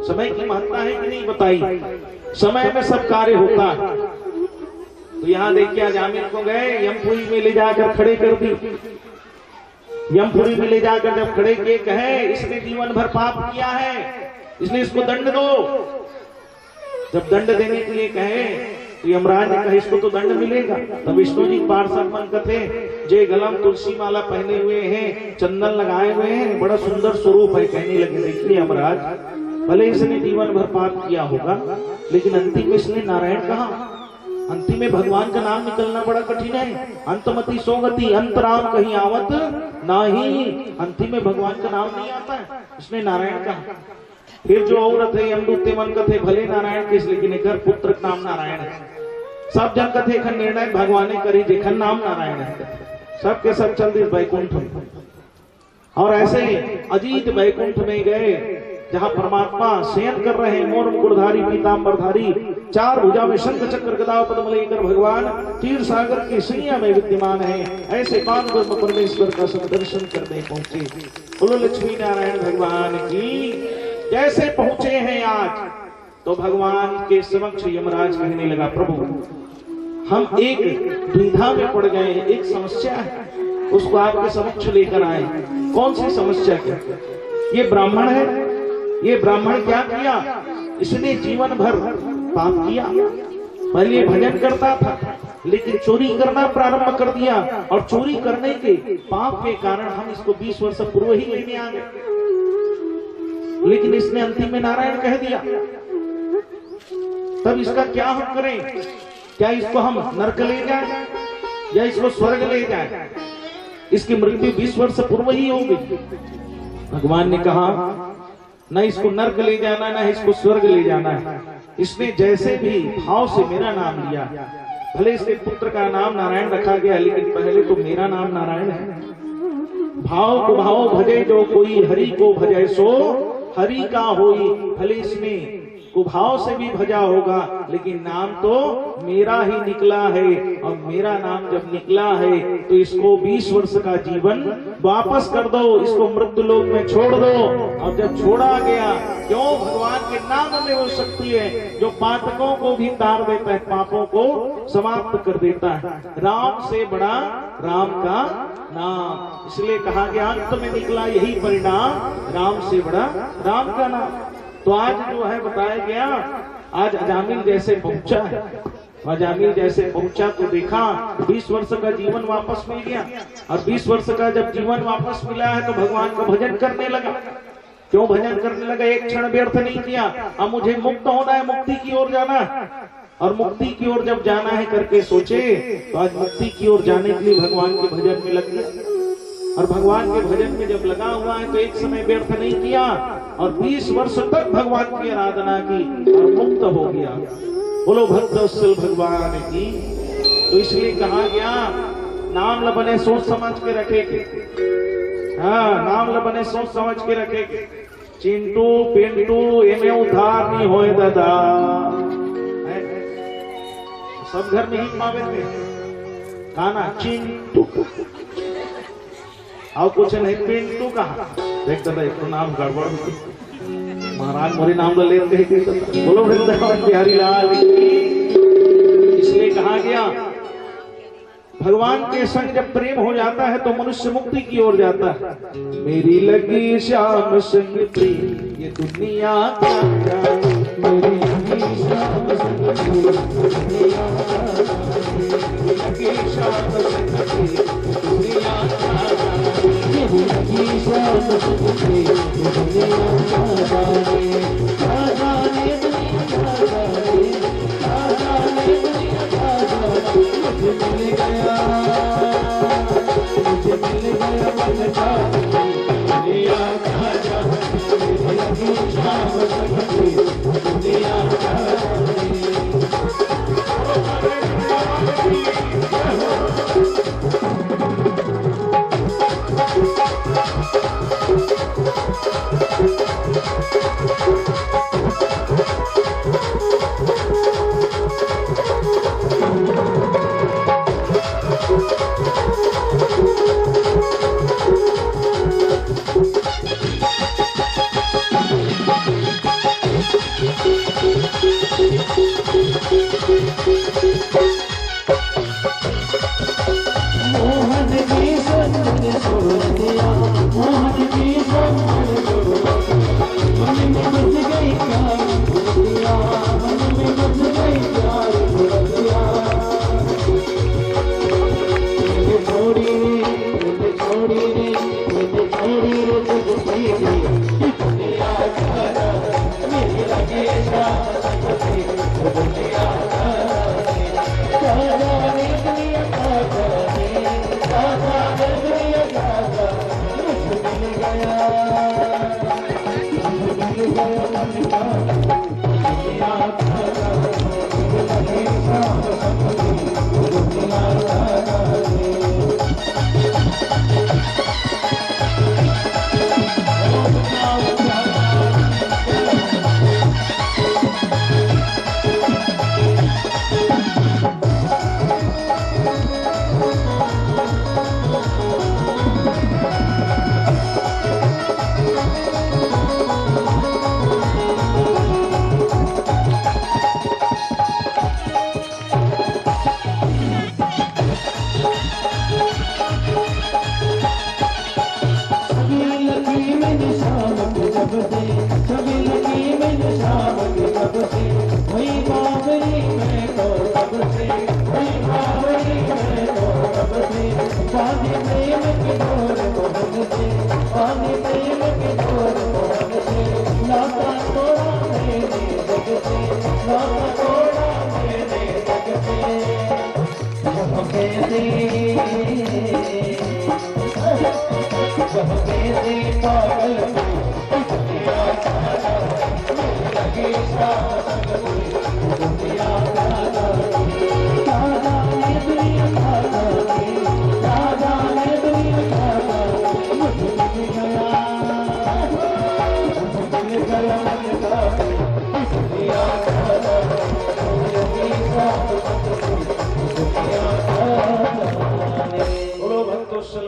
समय की महत्ता है कि नहीं बताई, समय में सब कार्य होता है। तो यहाँ देखिए अजामिल को गए, यमपुरी में ले जाकर खड़े कर दी। यमपुरी में ले जाकर जब खड़े किए, कहे इसने जीवन भर पाप किया है, इसलिए इसको दंड दो। जब दंड देने के लिए कहे तो यमराज ने कहा इसको तो दंड मिलेगा। तब विष्णु जी पार्षद मन कथे जय गलम तुलसी माला पहने हुए हैं, चंदन लगाए हुए हैं, बड़ा सुंदर स्वरूप है। कहने लगे देखिए यमराज, भले इसने जीवन भर पाप किया होगा, लेकिन अंतिम में इसने नारायण कहा। अंतिम में भगवान का नाम निकलना बड़ा कठिन है। अंतमति सोगति अंतराम कहीं आवत नहीं, अंतिम में भगवान का नाम नहीं आता है, इसने नारायण कहा। फिर जो औरत है यमदूत मन कथे भले नारायण किस, लेकिन एक पुत्र का नाम नारायण है। सब जन कथे खन निर्णय भगवान ने करी जेखन नाम नारायण है। सबके सब चल दी वैकुंठ में। और ऐसे ही अजीत वैकुंठ में गए जहाँ परमात्मा शयन कर रहे हैं, मोर मुकुटधारी पीतांबरधारी, 4 भुजा में शंख चक्र गदा पद्म लेकर भगवान क्षीर सागर की सैया में विद्यमान है। ऐसे पावन परमेश्वर का सब दर्शन करने पहुंचे। बोलो लक्ष्मी नारायण भगवान की जैसे पहुंचे हैं आज, तो भगवान के समक्ष यमराज कहने लगा प्रभु हम एक दुविधा में पड़ गए, एक समस्या है, उसको आपके समक्ष लेकर आए। कौन सी समस्या है? ये ब्राह्मण है, ये ब्राह्मण क्या किया, इसने जीवन भर पाप किया। पहले भजन करता था, लेकिन चोरी करना प्रारंभ कर दिया, और चोरी करने के पाप के कारण हम इसको 20 वर्ष पूर्व ही लेने आ गए। लेकिन इसने अंतिम में नारायण कह दिया। तब इसका क्या हम करें? क्या इसको हम नरक ले जाए या इसको स्वर्ग ले जाए? इसकी मृत्यु 20 वर्ष पूर्व ही होगी। भगवान ने कहा न इसको नरक ले जाना, न इसको स्वर्ग ले जाना है। इसने जैसे भी भाव से मेरा नाम लिया, भले इसके पुत्र का नाम नारायण रखा गया, लेकिन पहले तो मेरा नाम नारायण है। भाव को भाव भजे जो कोई, हरि को भजे सो हरि का होई। भले इसने कुभाव से भी भजा होगा, लेकिन नाम तो मेरा ही निकला है। और मेरा नाम जब निकला है तो इसको 20 वर्ष का जीवन वापस कर दो, इसको मृत्यु लोक में छोड़ दो। और जब छोड़ा गया, क्यों? भगवान के नाम में वो शक्ति है जो पातकों को भी तार देता है, पापों को समाप्त कर देता है। राम से बड़ा राम का नाम, इसलिए कहा गया अंत में निकला यही परिणाम, राम से बड़ा राम का नाम। तो आज जो है बताया गया, आज अजामिल जैसे पहुंचा है, अजामिल जैसे पहुंचा तो देखा 20 वर्ष का जीवन वापस मिल गया। और 20 वर्ष का जब जीवन वापस मिला है तो भगवान का भजन करने लगा। क्यों भजन करने लगा? एक क्षण व्यर्थ नहीं किया। अब मुझे मुक्त होना है, मुक्ति की ओर जाना है। और मुक्ति की ओर जब जाना है करके सोचे, तो आज मुक्ति की ओर जाने के लिए भगवान के भजन में लग गया। और भगवान के भजन में जब लगा हुआ है तो एक समय व्यर्थ नहीं किया और 20 वर्ष तक भगवान की आराधना की और मुक्त हो गया। बोलो भक्तवत्सल भगवान की। तो इसलिए कहा गया, नाम ल बने सोच समझ के रखे। हाँ, नाम ल बने सोच समझ के रखे। चिंटू पिंटू एमे उधार नहीं होए दादा। सब घर में ही पावे थे खाना चिंटू और कुछ नहीं, पिंटू कहा देख दादा एक तो नाम गड़बड़ महाराज मोरे नाम लेते हैं। बोलो वृंदावन बिहारी लाल की। इसलिए कहा गया, भगवान के संग जब प्रेम हो जाता है तो मनुष्य मुक्ति की ओर जाता है। मेरी लगी श्याम संग प्रेम ये दुनिया क्या जाने, मेरी लगी श्याम संग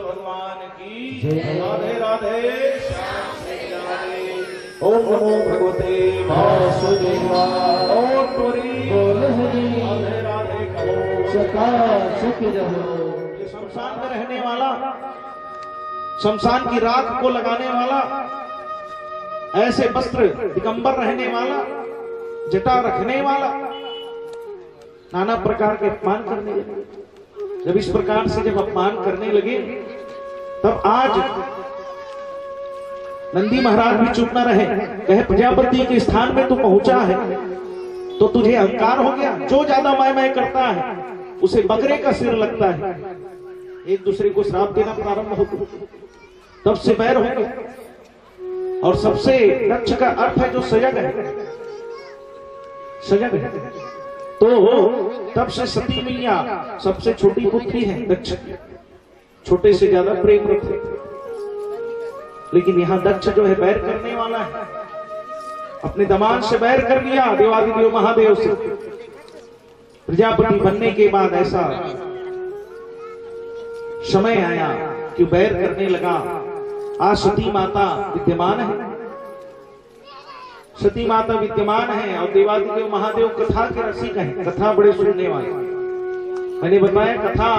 भगवान की राधे राधे। ओम नमो भगवते वासुदेवाय। ओम राधे राधे कहो ये शमशान में रहने वाला, शमशान की रात को लगाने वाला, ऐसे वस्त्र दिगंबर रहने वाला, जटा रखने वाला, नाना प्रकार के अपमान करने लगे। जब इस प्रकार से जब अपमान करने लगे, तब आज नंदी महाराज भी चुप न रहे। कहे प्रजापति के स्थान में तू पहुंचा है तो तुझे अहंकार हो गया। जो ज्यादा मैं करता है उसे बकरे का सिर लगता है। एक दूसरे को श्राप देना प्रारंभ हो गया, तब से बैर हो गया। और सबसे दक्ष का अर्थ है जो सजग है, सजग है। तो तब से सती मैया सबसे छोटी पुत्री है दक्ष, छोटे से ज्यादा प्रेम रखते। लेकिन यहां दक्ष जो है बैर करने वाला है, अपने दमाद से बैर कर लिया देवादिदेव महादेव से। प्रजापति बनने के बाद ऐसा समय आया कि बैर करने लगा। आज सती माता विद्यमान है, सती माता विद्यमान है और देवादिदेव महादेव कथा के रसिक हैं, कथा बड़े सुनने वाले। मैंने बताया कथा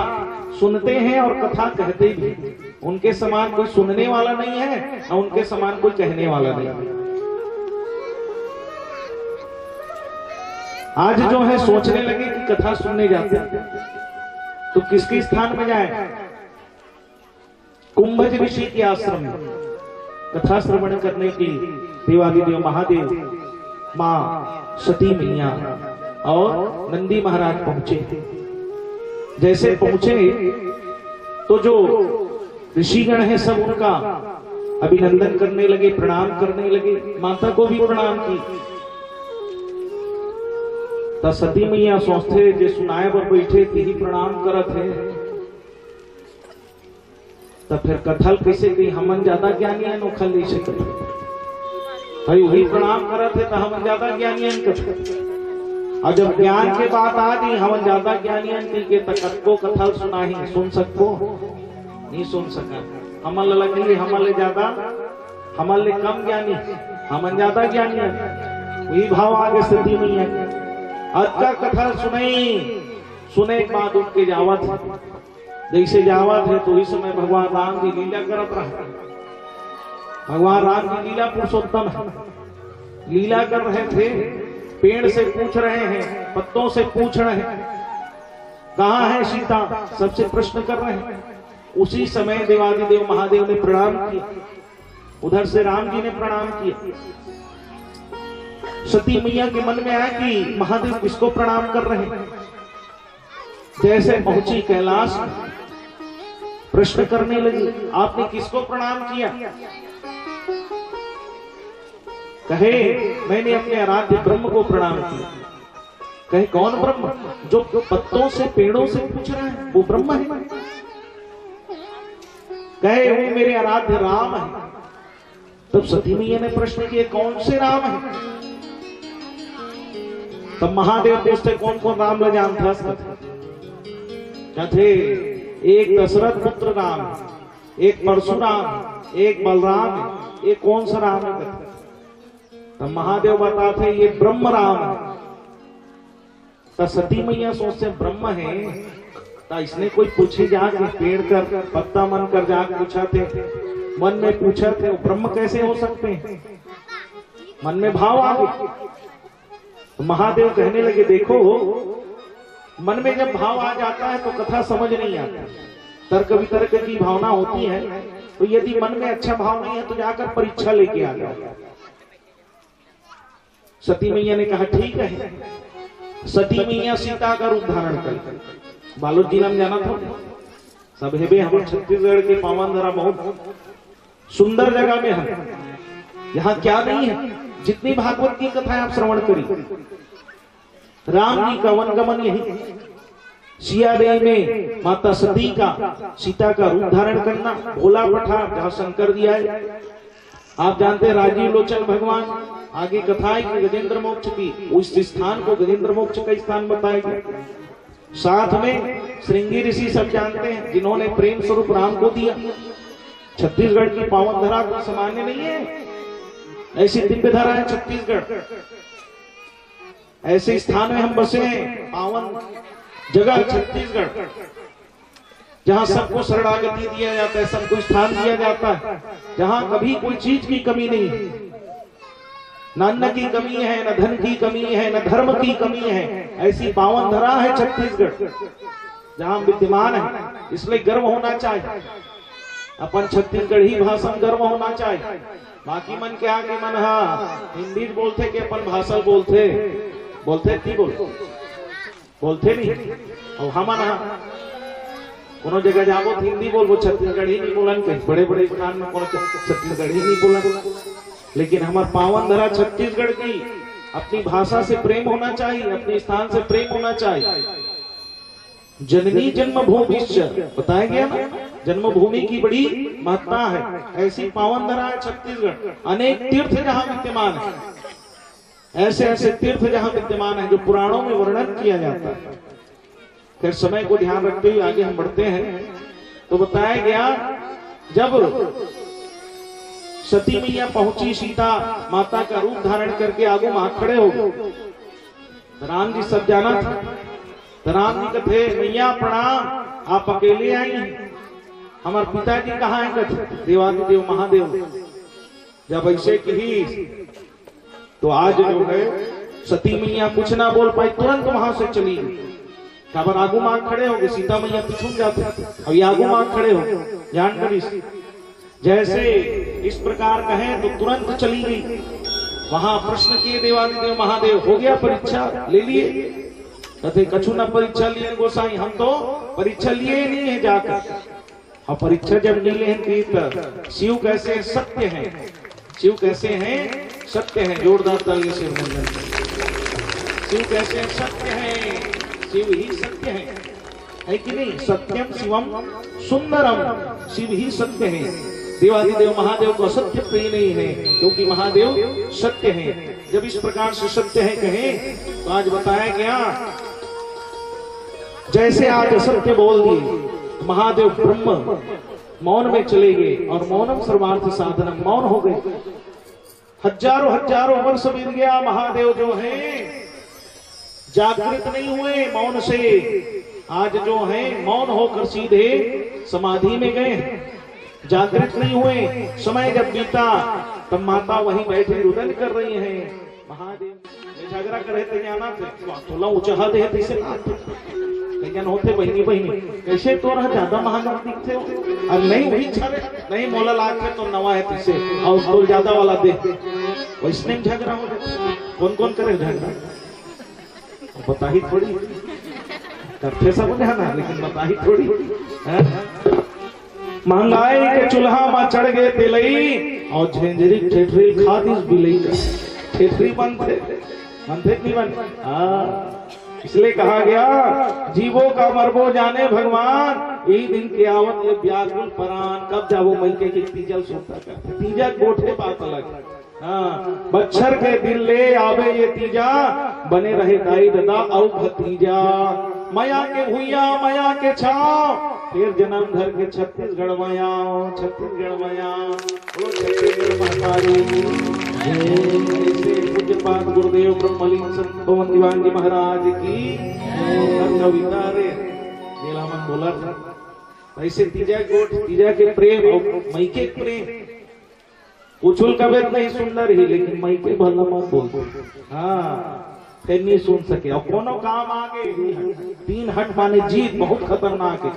सुनते हैं और कथा कहते भी। उनके समान कोई सुनने वाला नहीं है और उनके समान कोई कहने वाला नहीं है। आज जो है सोचने लगे कि कथा सुनने जाते हैं तो किसके स्थान में जाए? कुंभज ऋषि के आश्रम में कथा श्रवण करने के लिए देवादिदेव महादेव, मां सती मैया और नंदी महाराज पहुंचे। जैसे पहुंचे तो जो ऋषिगण है सब उनका अभिनंदन करने लगे, प्रणाम करने लगे, माता को भी प्रणाम की। तो सती मैया सोचते जे सुनाए पर बैठे थे ही प्रणाम करत है, तो फिर कथल कैसे कही हमन ज्यादा ज्ञानी है नोखल नहीं से भाई वही प्रणाम करत है तो हम ज्यादा ज्ञानी है। और जब ज्ञान के बात आ गई हम ज्यादा ज्ञानी है के तक को कथल सुना ही सुन सको नहीं सुन सका। हमल लगे हमल ज्यादा हमल कम ज्ञानी, हम ज्यादा ज्ञानी है। वही भाव आगे सती मैया अच्छा कथा सुने के बाद उनके जावत जैसे जावत है तो इस समय भगवान राम की लीला करत रहे। भगवान राम की लीला पुरुषोत्तम है, लीला कर रहे थे। पेड़ से पूछ रहे हैं, पत्तों से पूछ रहे हैं कहाँ है सीता, सबसे प्रश्न कर रहे हैं। उसी समय देवादिदेव महादेव ने प्रणाम किया, उधर से राम जी ने प्रणाम किया। सती मैया के मन में आया कि महादेव किसको प्रणाम कर रहे हैं। जैसे पहुंची कैलाश प्रश्न करने लगी, आपने किसको प्रणाम किया? कहे मैंने अपने आराध्य ब्रह्म को प्रणाम किया। कहे कौन ब्रह्म? जो पत्तों से पेड़ों से पूछ रहे हैं वो ब्रह्म है। कहे वो मेरे आराध्य राम है। तब सती मैया ने प्रश्न किए कौन से राम है? तब महादेव पूछते कौन कौन राम ले जानता क्या थे? एक दशरथ पुत्र राम, एक परशुराम, एक बलराम, एक कौन सा राम है? तब महादेव बताते ये ब्रह्म राम है। तब सती मैया सोचते ब्रह्म है तो इसने कोई पूछी जाके पेड़ कर पत्ता मन कर जाके पूछा थे, मन में पूछा थे, वो ब्रह्म कैसे हो सकते हैं? मन में भाव आ गए। तो महादेव कहने लगे देखो मन में जब भाव आ जाता है तो कथा समझ नहीं आता। तर्क वितर्क की भावना होती है, तो यदि मन में अच्छा भाव नहीं है तो जाकर परीक्षा लेके आ जाओ। सती मैया ने कहा ठीक है। सती मैया सीता का रूप धारण कर बालोद जिला में जाना था। सब हेबे हम छत्तीसगढ़ के पावन धरा बहुत सुंदर जगह में है। यहाँ क्या नहीं है? जितनी भागवत की कथाएं आप श्रवण करिए। राम जी का वनगमन यही, सिया देवी में माता सती का सीता का रूप धारण करना, भोला पठार जहाँ शंकर दिया है। आप जानते हैं राजीव लोचन भगवान, आगे कथा है कि गजेंद्र मोक्ष की, उस स्थान को गजेंद्र मोक्ष का स्थान बताया गया। साथ में श्रृंगी ऋषि सब जानते हैं जिन्होंने प्रेम स्वरूप राम को दिया। छत्तीसगढ़ की पावन धरा को सामान्य नहीं है, ऐसी दिव्य धरा है छत्तीसगढ़। ऐसे स्थान में हम बसे हैं, पावन जगह छत्तीसगढ़, जहां सबको शरणागति दिया जाता है, सबको स्थान दिया जाता है, जहां कभी कोई चीज की कमी नहीं है। न अन्न की कमी है, न धन की कमी है, न धर्म की कमी है। ऐसी पावन धरा है छत्तीसगढ़ जहां विद्यमान है। इसलिए गर्व होना चाहिए, अपन छत्तीसगढ़ी भाषा गर्व होना चाहिए। बाकी मन क्या कि मन हिंदी बोलते कि अपन भाषा बोलते, बोलते नहीं बोलते नहीं। और हमारा कोनो जगह जाबो तो हिंदी बोलबो, छत्तीसगढ़ी नहीं बोलन के, बड़े बड़े स्थान में कोनो छत्तीसगढ़ी नहीं बोलन। लेकिन हमार पावन धरा छत्तीसगढ़ की अपनी भाषा से प्रेम होना चाहिए, अपने स्थान से प्रेम होना चाहिए। जननी जन्मभूमि बताया गया ना, जन्मभूमि की बड़ी महत्ता है। ऐसी पावन धरा है छत्तीसगढ़, अनेक तीर्थ जहां विद्यमान है, ऐसे ऐसे तीर्थ जहां विद्यमान है जो पुराणों में वर्णन किया जाता है। फिर समय को ध्यान रखते हुए आगे हम बढ़ते हैं। तो बताया गया जब सती मैया पहुंची, सीता माता का रूप धारण करके आगू वहां खड़े हो गए। राम जी सब जाना था, तो राम जी कथे मैया प्रणाम, आप अकेले आई हैं, हमारे पिताजी कहाँ है? कथे देवादिदेव महादेव। जब ऐसे की तो आज जो है सती मैया कुछ ना बोल पाई, तुरंत वहां से चली गई। खबर आगू मांग खड़े हो गए, सीता मैया पीछे जाते, अब ये आगू मांग खड़े हो जानकर जैसे इस प्रकार कहें तो तुरंत चली गई। वहां प्रश्न किए देवादिदेव महादेव, हो गया परीक्षा ले लिए? कहते कछु न परीक्षा लिए गोसाई, हम तो परीक्षा लिए नहीं है जाकर। और परीक्षा जब नहीं ले तो शिव कैसे सत्य हैं, शिव कैसे हैं सत्य हैं। जोरदार ताली से वंदन। शिव कैसे सत्य हैं, शिव ही सत्य है कि नहीं? सत्यम शिवम सुंदरम, शिव ही सत्य है। देवादिदेव महादेव को असत्य प्रिय नहीं है, क्योंकि महादेव सत्य है। जब इस प्रकार से सत्य है कहें तो आज बताया गया जैसे आज असत्य बोल दिए, महादेव ब्रह्म मौन में चले गए और मौनम सर्वार्थ साधनम, मौन हो गए। हजारों हजारों वर्ष बीत गया, महादेव जो है जागृत नहीं हुए मौन से। आज जो है मौन होकर सीधे समाधि में गए, जागृत नहीं हुए। समय जब बीता तब माता वहीं बैठी रुदन कर रही हैं। महादेव झगड़ा करे थे जाना थे, तो ऊंचा दे लेकिन होते बहनी बहनी कैसे तो रहा ज्यादा महंगा दिखते हो, और नहीं वही छारे नहीं मोला लाख है तो नवा है तिसे और तो ज्यादा वाला दे, वैसने में झगड़ा हो जाता। कौन कौन करे झगड़ा? बता ही थोड़ी करते सब जाना, लेकिन बता ही थोड़ी। महंगाई के चूल्हा में चढ़ गए तेलई और झेंझरी ठेठरी खादी बिलई का ठेठरी बनते नहीं बन। इसलिए कहा गया जीवों का मरबो जाने भगवान, यही दिन के आवत ये व्याकुल परान। कब जावो मलके की तीजल सोता करते, तीजा कोठे बात अलग। हाँ, बच्छर के दिन ले आवे ये तीजा, बने रहे दाई दादा औ भतीजा। माया के भूया माया के छाव, फिर जन्म धर के छत्तीसगढ़ माया, छत्तीसगढ़ माया। वो छत्तीसगढ़ माता पूज्यपाद गुरुदेव ब्रह्मलीन संत पवन दीवान जी महाराज की कविता रे नीलामन बोला था। ऐसे तीजा गोट तीजा के प्रेम और मैके प्रेम उछुल का वेद नहीं सुंदर ही, लेकिन मैके भला मत बोल। हाँ फिर नहीं सुन सके। और कोनो काम आगे 3 हट माने जीत बहुत खतरनाक है।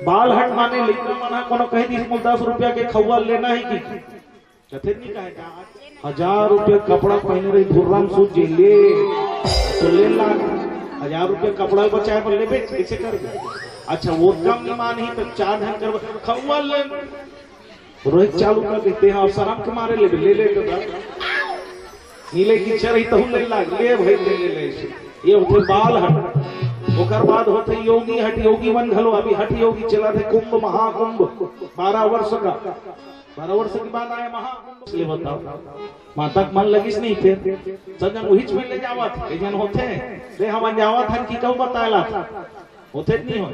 बाल हट माने लिखना माना कोनो कह दी 10 रुपया के खौआ लेना है कि कथे नहीं कहे 1000 रुपया कपड़ा पहने रही धुर्राम सूट जे ले तो ले ला 1000 रुपया कपड़ा बचाए पर ले बेच कैसे कर। अच्छा वो कम नहीं मान ही तो 4 धन कर खौआ ले रोहित चालू कर देते हैं और शर्म के मारे ले तो नीले की चरही तो ले लाग ले भाई ले ये होते बाल हट। ओकर बाद होते योगी हट, योगी वन घलो अभी हट योगी चला थे कुंभ महाकुंभ 12 वर्ष का, 12 वर्ष के बाद आया महाकुंभ। इसलिए बताओ माता मन लगिस नहीं थे सजन वही में ले जावत जन होते रे हम जावत हन की कब बताला होते नहीं हो।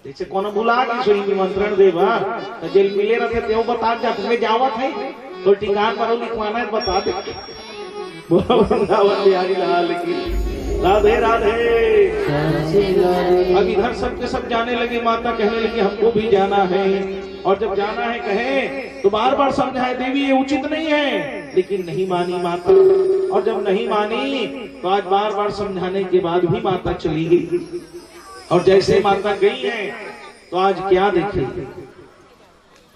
जैसे कोनो बुला के सोई निमंत्रण देवा तो जेल मिले रहते ते बता जा तुम्हें जावत है तो टिकान पर लिखवाना है बता दे। बोला वृंदावन बिहारी लाल की राधे राधे। अब इधर सबके सब जाने लगे, माता कहने लगी हमको भी जाना है। और जब जाना है कहे तो बार बार समझाए देवी ये उचित नहीं है, लेकिन नहीं मानी माता। और जब नहीं मानी तो आज बार बार समझाने के बाद भी माता चली गई। और जैसे माता गई है तो आज क्या देखे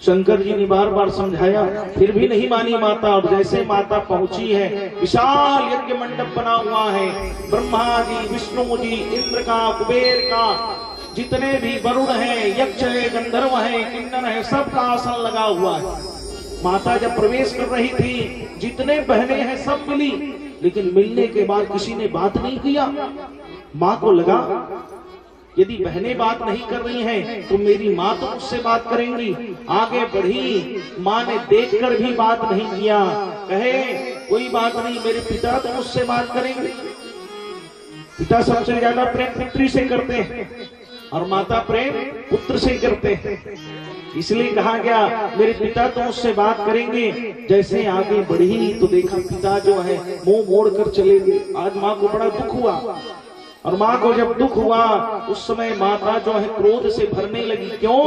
शंकर जी ने बार बार समझाया, फिर भी नहीं मानी माता। और जैसे माता पहुंची है, विशाल यज्ञ मंडप बना हुआ है। ब्रह्मा जी, विष्णु जी, इंद्र का, कुबेर का, जितने भी वरुण हैं, यक्ष है, गंधर्व है, किन्नर है, सबका आसन लगा हुआ है। माता जब प्रवेश कर रही थी, जितने बहनें हैं सब मिली, लेकिन मिलने के बाद किसी ने बात नहीं किया। माँ को लगा यदि बहनें बात नहीं कर रही हैं तो मेरी माँ तो मुझसे बात करेंगी। आगे बढ़ी, माँ ने देखकर भी बात नहीं किया। कहे कोई बात नहीं, मेरे पिता तो मुझसे बात करेंगे। पिता सबसे ज्यादा प्रेम पुत्री से करते हैं और माता प्रेम पुत्र से करते हैं। इसलिए कहा गया मेरे पिता तो मुझसे बात करेंगे। जैसे आगे बढ़ी तो देखा पिता जो है मुंह मोड़ कर चले गए। आज माँ को बड़ा दुख हुआ, और माँ को जब दुख हुआ उस समय माता जो है क्रोध से भरने लगी। क्यों?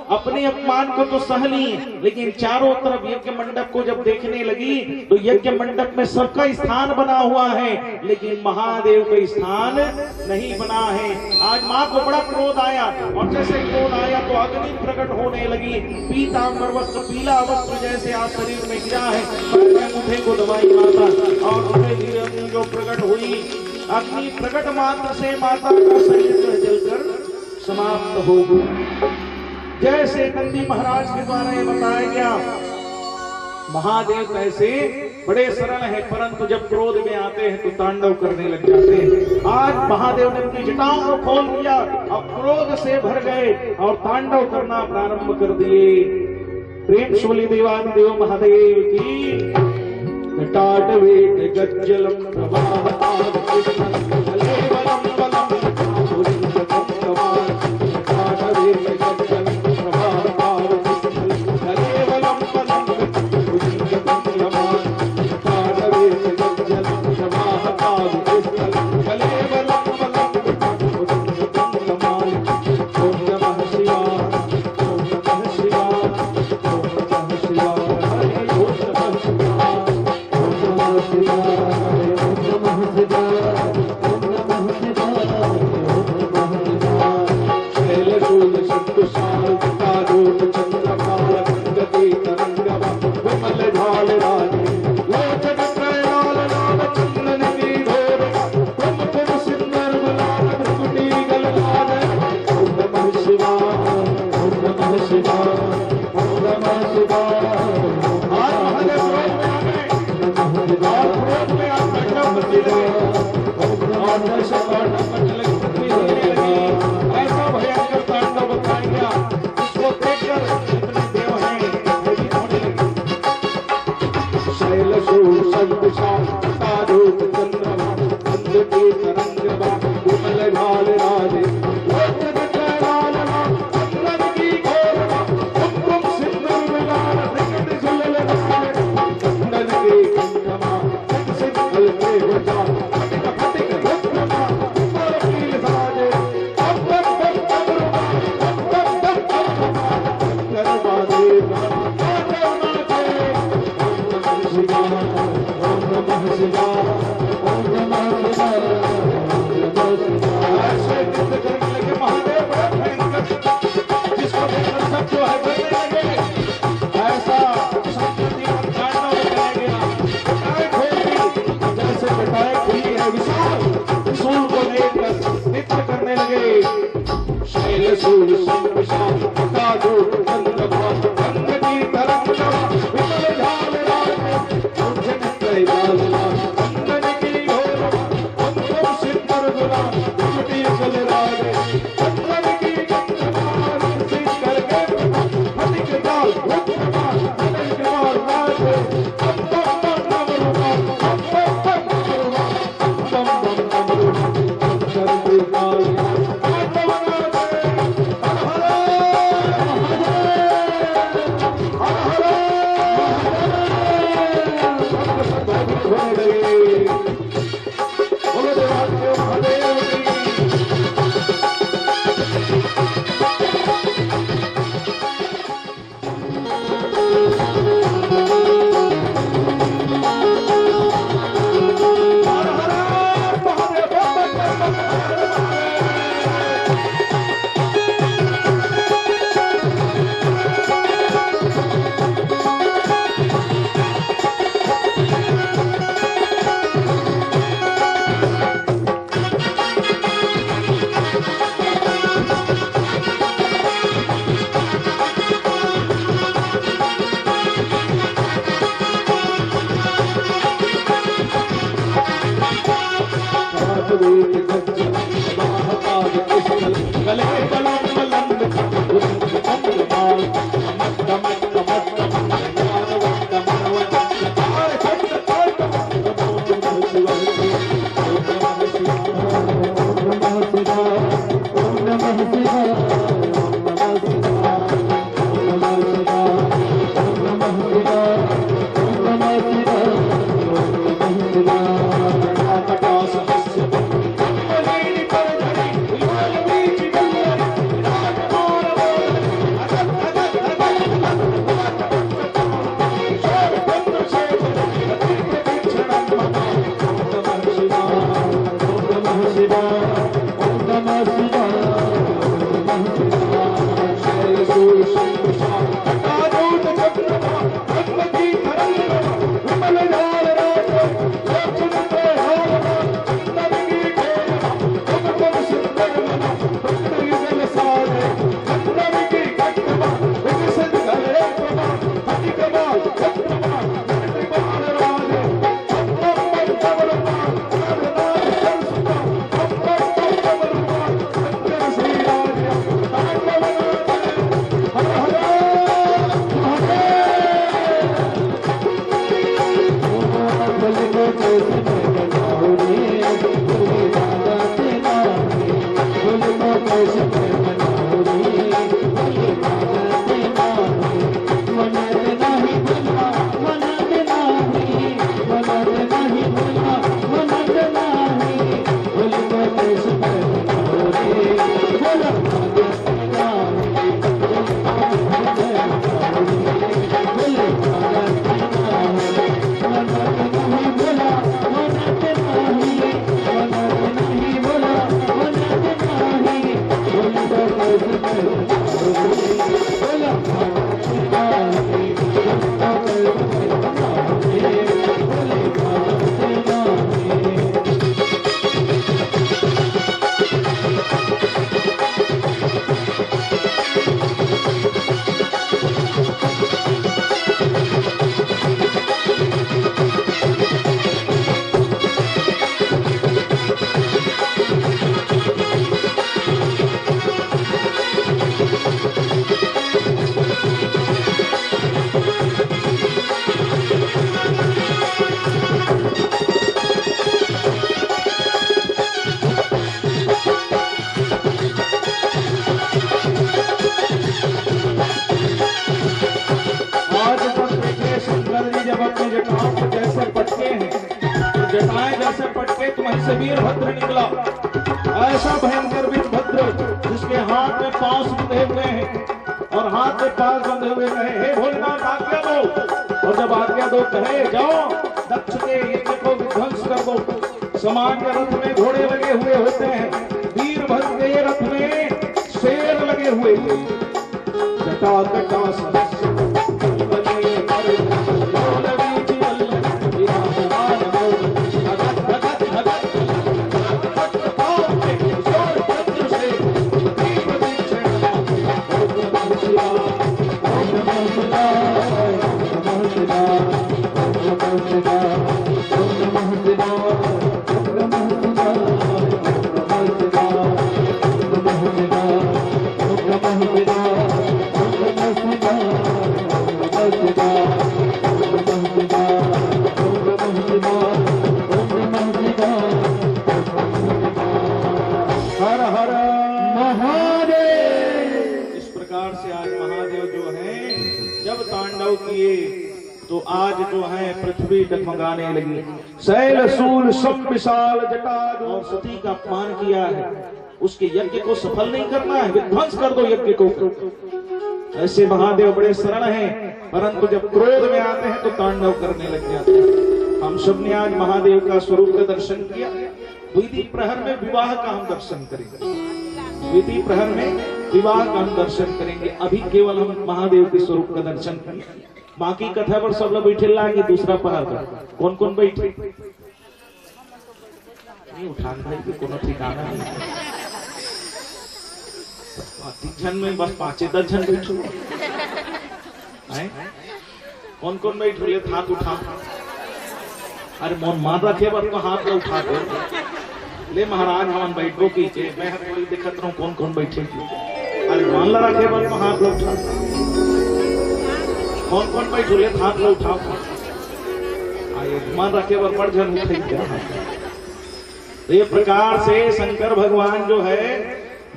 अपने अपमान को तो सह ली, लेकिन चारों तरफ यज्ञ मंडप को जब देखने लगी तो यज्ञ मंडप में सबका स्थान बना हुआ है, लेकिन महादेव का स्थान नहीं बना है। आज माँ को बड़ा क्रोध आया, और जैसे क्रोध आया तो अग्नि प्रकट होने लगी। पीतांबर वस्त्र, पीला वस्त्र जैसे आज शरीर में गिरा है, मुझे को दबाई माता, और धीरे धीरे अग्नि जो प्रकट हुई, अग्नि प्रकट मात्र से माता का शरीर जलकर समाप्त हो गया। जैसे नंदी महाराज के द्वारा ये बताया गया, महादेव कैसे बड़े सरल है, परंतु जब क्रोध में आते हैं तो तांडव करने लग जाते हैं। आज महादेव ने अपनी जटाओं को खोल दिया, अब क्रोध से भर गए और तांडव करना प्रारंभ कर दिए। प्रेम शूली देवान देव महादेव की। टाटवेट गज्जलम प्रवाहताद कृष्णं कलेवरं बलं पुरिन्दकं टाटवेट गज्जलम प्रवाहताद कृष्णं कलेवरं बलं पुरिन्दकं टाटवेट गज्जलम प्रवाहताद कृष्णं कलेवरं बलं पुरिन्दकं ओम नमः शिवाय, ओम नमः शिवाय, ओम नमः शिवाय, हरे ओम नमः शिवाय। ऐसा भयंकर तांडव बताया गया, इसको देखकर जितने देव हैं होने लगे। शैलशूल शंकुशाल तारूप चंद्रमा अंध के तरंगवा विमल भाल राजे लोचन कैलालना अंगन की घोरमा कुमकुम सिंदूर लाल विकट झुलल लाल कंगन के कंगमा सिंदूर के वजा शैलशूल शंकुशाल तारूप चंद्रमा अंग की तरंगवा विमल झाल राज लोचन कैलालना अंगन की घोरमा कुमकुम सिंदूर गुलाल विकटी जल राजे अंगन की कंगमा सिंह करके फटिक दाल रुद्रमा अनल कुमार राजे बम बम बम डमरुमा बम बम बम डमरुमा बम बम डमरुमा करके दाल बोलो देवादेव महादेव की। से वीरभद्र निकला, ऐसा भयंकर वीरभद्र जिसके हाथ में पांव बंधे हुए हैं और हाथ में पांव बंधे हुए कहे, हे भोलेनाथ आज्ञा दो। और जब आज्ञा दो कहे, जाओ दक्ष के यज्ञ को विध्वंस कर दो। समान के रथ में घोड़े लगे हुए होते हैं, वीरभद्र के रथ में शेर लगे हुए थे। जटा कटा तो आज जो है पृथ्वी डगमगाने लगी। शैल शूल सम विशाल जटा, और सती का अपमान किया है, उसके यज्ञ को सफल नहीं करना है, विध्वंस कर दो यज्ञ को। ऐसे महादेव बड़े सरल हैं, परंतु जब क्रोध में आते हैं तो तांडव करने लग जाते हैं। हम सब ने आज महादेव का स्वरूप का दर्शन किया। द्वितीय प्रहर में विवाह का हम दर्शन करेंगे, द्वितीय प्रहर में विवाह का हम दर्शन करेंगे। अभी केवल हम महादेव के स्वरूप का दर्शन करेंगे। बाकी कथा पर सब लोग बैठे लागे दूसरा पहाड़ पर। कौन कौन बैठे नहीं उठान भाई के कोनो ठिकाना नहीं। 30 जन में बस 5-10 जन बैठो। कौन कौन बैठो ले हाथ उठा। अरे मन मान रखे बात तो हाथ में उठा दो। ले महाराज हम बैठो की मैं थोड़ी दिक्कत रहूं कौन कौन बैठे अरे मान ला रखे बल हाथ लो उठा कौन कौन बैठो ले हाथ लो उठाओ आए मान रखे बर पड़ जन उठे क्या तो ये प्रकार से शंकर भगवान जो है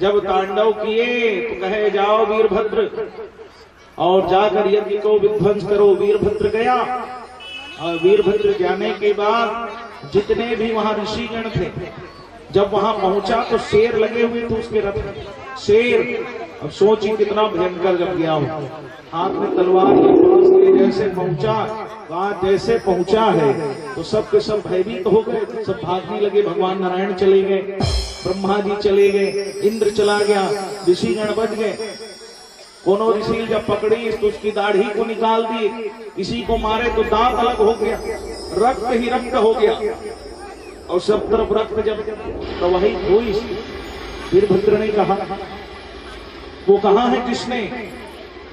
जब तांडव किए तो कहे जाओ वीरभद्र और जाकर यज्ञ को विध्वंस करो। वीरभद्र गया और वीरभद्र जाने के बाद जितने भी वहां ऋषिगण थे जब वहां पहुंचा तो शेर लगे हुए थे उसके रथ में शेर। अब सोचिए कितना भयंकर जब गया हो हाथ में तलवार के पास के जैसे पहुंचा वहां जैसे पहुंचा है तो सब के सब भयभीत हो गए सब भागने लगे। भगवान नारायण चले गए ब्रह्मा जी चले गए इंद्र चला गया ऋषिगण बच गए। कोनो ऋषि जब पकड़ी तो उसकी दाढ़ी को निकाल दिए किसी को मारे तो दांत अलग हो गया रक्त ही रक्त हो गया और सब तरफ रक्त जब प्रवाहित हुई। वीरभद्र ने कहा वो कहां है किसने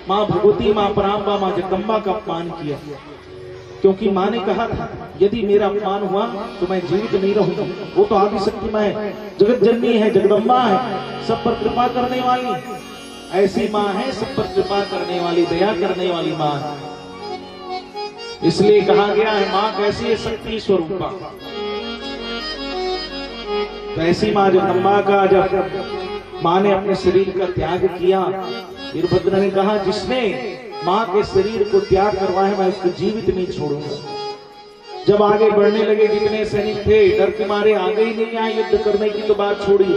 मां भगवती मां परांबा मां जगदम्बा का अपमान किया क्योंकि मां ने कहा था यदि मेरा अपमान हुआ तो मैं जीवित नहीं रहूंगा। वो तो आदिशक्ति मां है जगत जननी है जगदम्बा है सब पर कृपा करने वाली ऐसी मां है सब पर कृपा करने वाली दया करने वाली मां है। इसलिए कहा गया है मां कैसी है शक्ति स्वरूपा। तो ऐसी मां जगदम्बा का जब मां ने अपने शरीर का त्याग किया वीरभद्र ने कहा जिसने मां के शरीर को त्याग करवाया मैं उसको जीवित नहीं छोड़ूंगा। जब आगे बढ़ने लगे जितने सैनिक थे डर के मारे आगे ही नहीं आए युद्ध करने की तो बात छोड़ी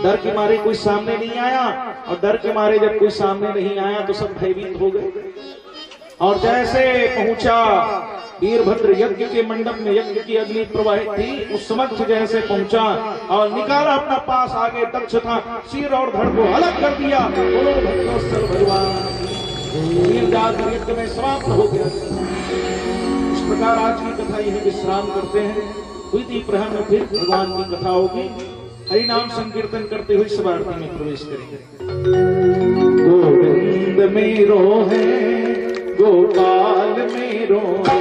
डर के मारे कोई सामने नहीं आया और डर के मारे जब कोई सामने नहीं आया तो सब भयभीत हो गए। और जैसे पहुंचा वीरभद्र यज्ञ के मंडप में यज्ञ की अग्नि प्रवाहित थी उस समक्ष जैसे पहुंचा और निकाला अपना पास आगे दक्ष था सिर और धड़ को अलग कर दिया। बोलो भक्तोत्सल भगवान यज्ञ में समाप्त हो गया। इस प्रकार आज की कथा यह विश्राम करते हैं हुई प्रहर में फिर भगवान की कथा होगी। हरि नाम संकीर्तन करते हुए सब आरती में प्रवेश करेंगे। गोविंद मेरो है गोपाल मेरो है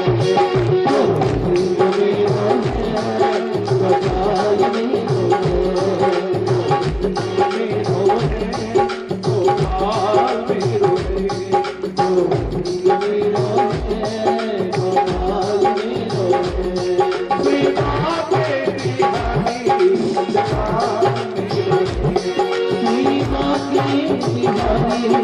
गोविंद मेरो है गोपाल मेरो है गोपाल मेरो है गोविंद मेरो है गोपाल मेरो है श्री माते बिहारी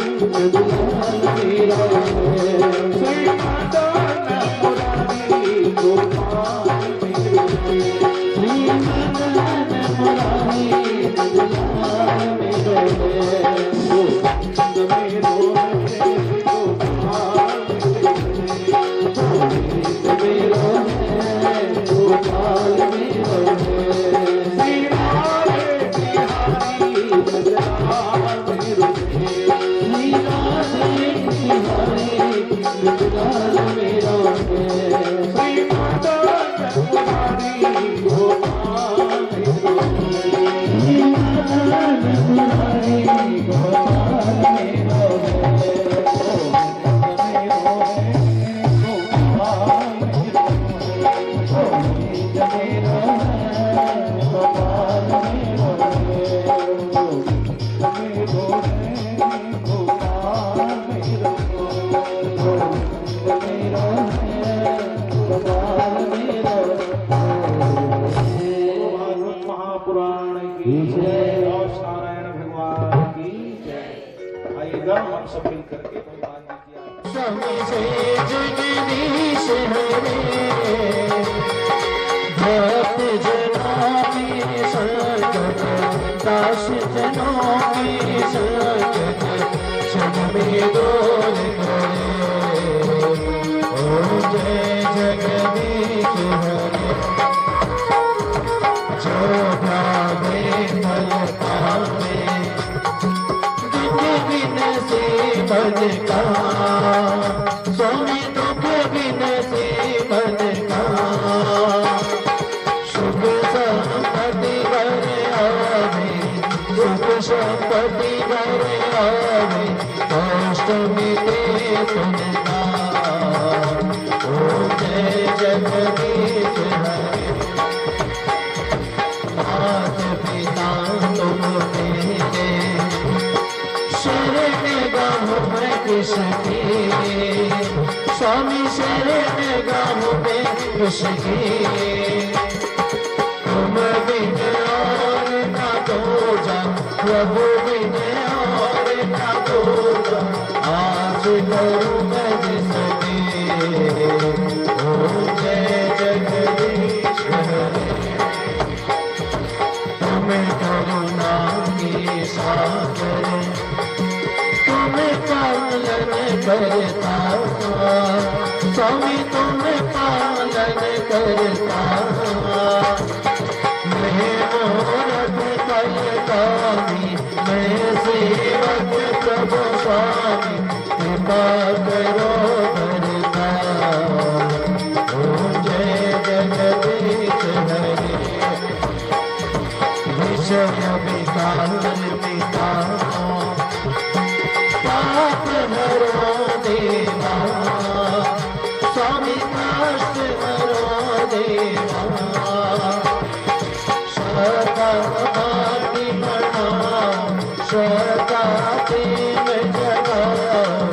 उसकी तुम बिन और न दूजा प्रभु बिन और न दूजा आस करूं मैं जिसकी ओ जय जगदीश हरे तुम्हें करुणा की सागर तुम्हें पालन करता स्वामी तुम्हें पालन करता मैं मोरत कलकामी मैं सेवक प्रभु स्वामी कृपा करो भरता ओ जय जगदीश हरे विषय विकार पिता पाप हरो देवा स्वामी कष्ट हरो देवा श्रद्धा बाटी बढ़ाओ श्रद्धा प्रेम जगाओ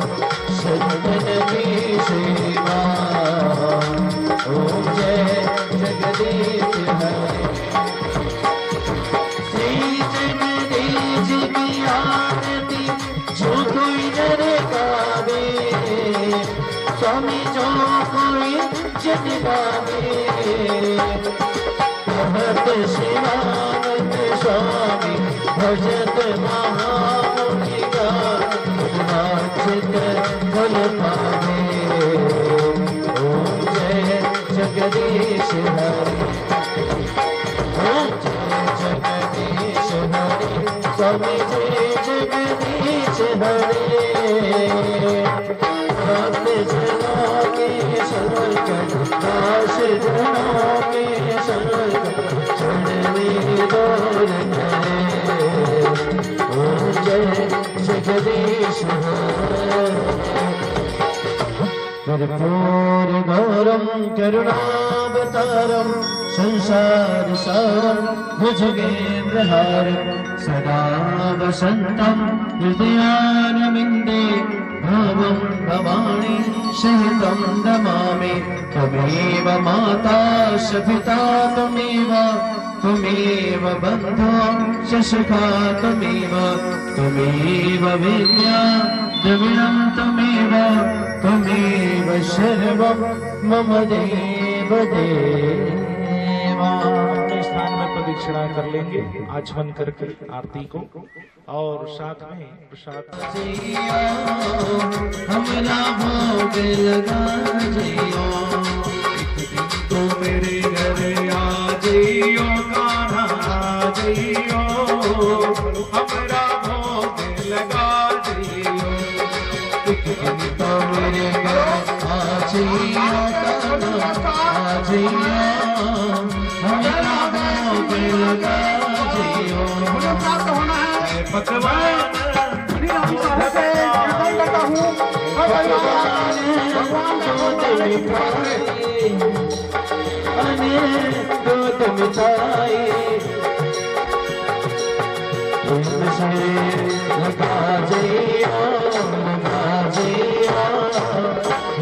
सज्जन की सेवा ओम जय जगदीश हरे जगदीश की आरती जो कोई नर गावे स्वामी जो कोई जन गावे कहत शिवानंद स्वामी भजत महामुनि गाचित फल पावे ओम जय जगदीश हरे जगदीश हरे स्वामी जय जगदीश हरे भक्त जनों के सरल कर दास जनों के सरल कर चढ़ने दौर करे ओ जय जगदीश हरे कर्पूर गौरम करुणावतारम संसार सारम भुजगेन्द्रहारम सदा वसन्तं हृदयारविन्दे भावं भवानी सहितं नमामि त्वमेव माता च पिता त्वमेव बन्धो च सखा त्वमेव विद्या द्रविणं त्वमेव सर्वं मम देव देवा। अपने स्थान में प्रदक्षिणा कर लेंगे आचमन करके आरती को और साथ में प्रसाद हमरा भोग लगा जियो तो मेरे घर आ जइयो कान्हा आ जइयो हमरा भोग लगा जइयो तो मेरे घर आ जियो आ जियो हमरा भोग लगा जियो भगवान दूध मिठाई लगा जियो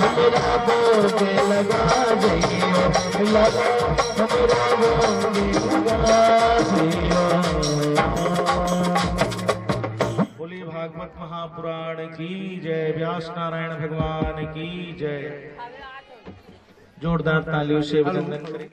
हमरा भोग लगा जियो हमरा भोग लगा जियो। बोलिए भागवत महापुराण की जय, व्यास नारायण भगवान की जय। जोरदार तालियों से अभिनंदन करें।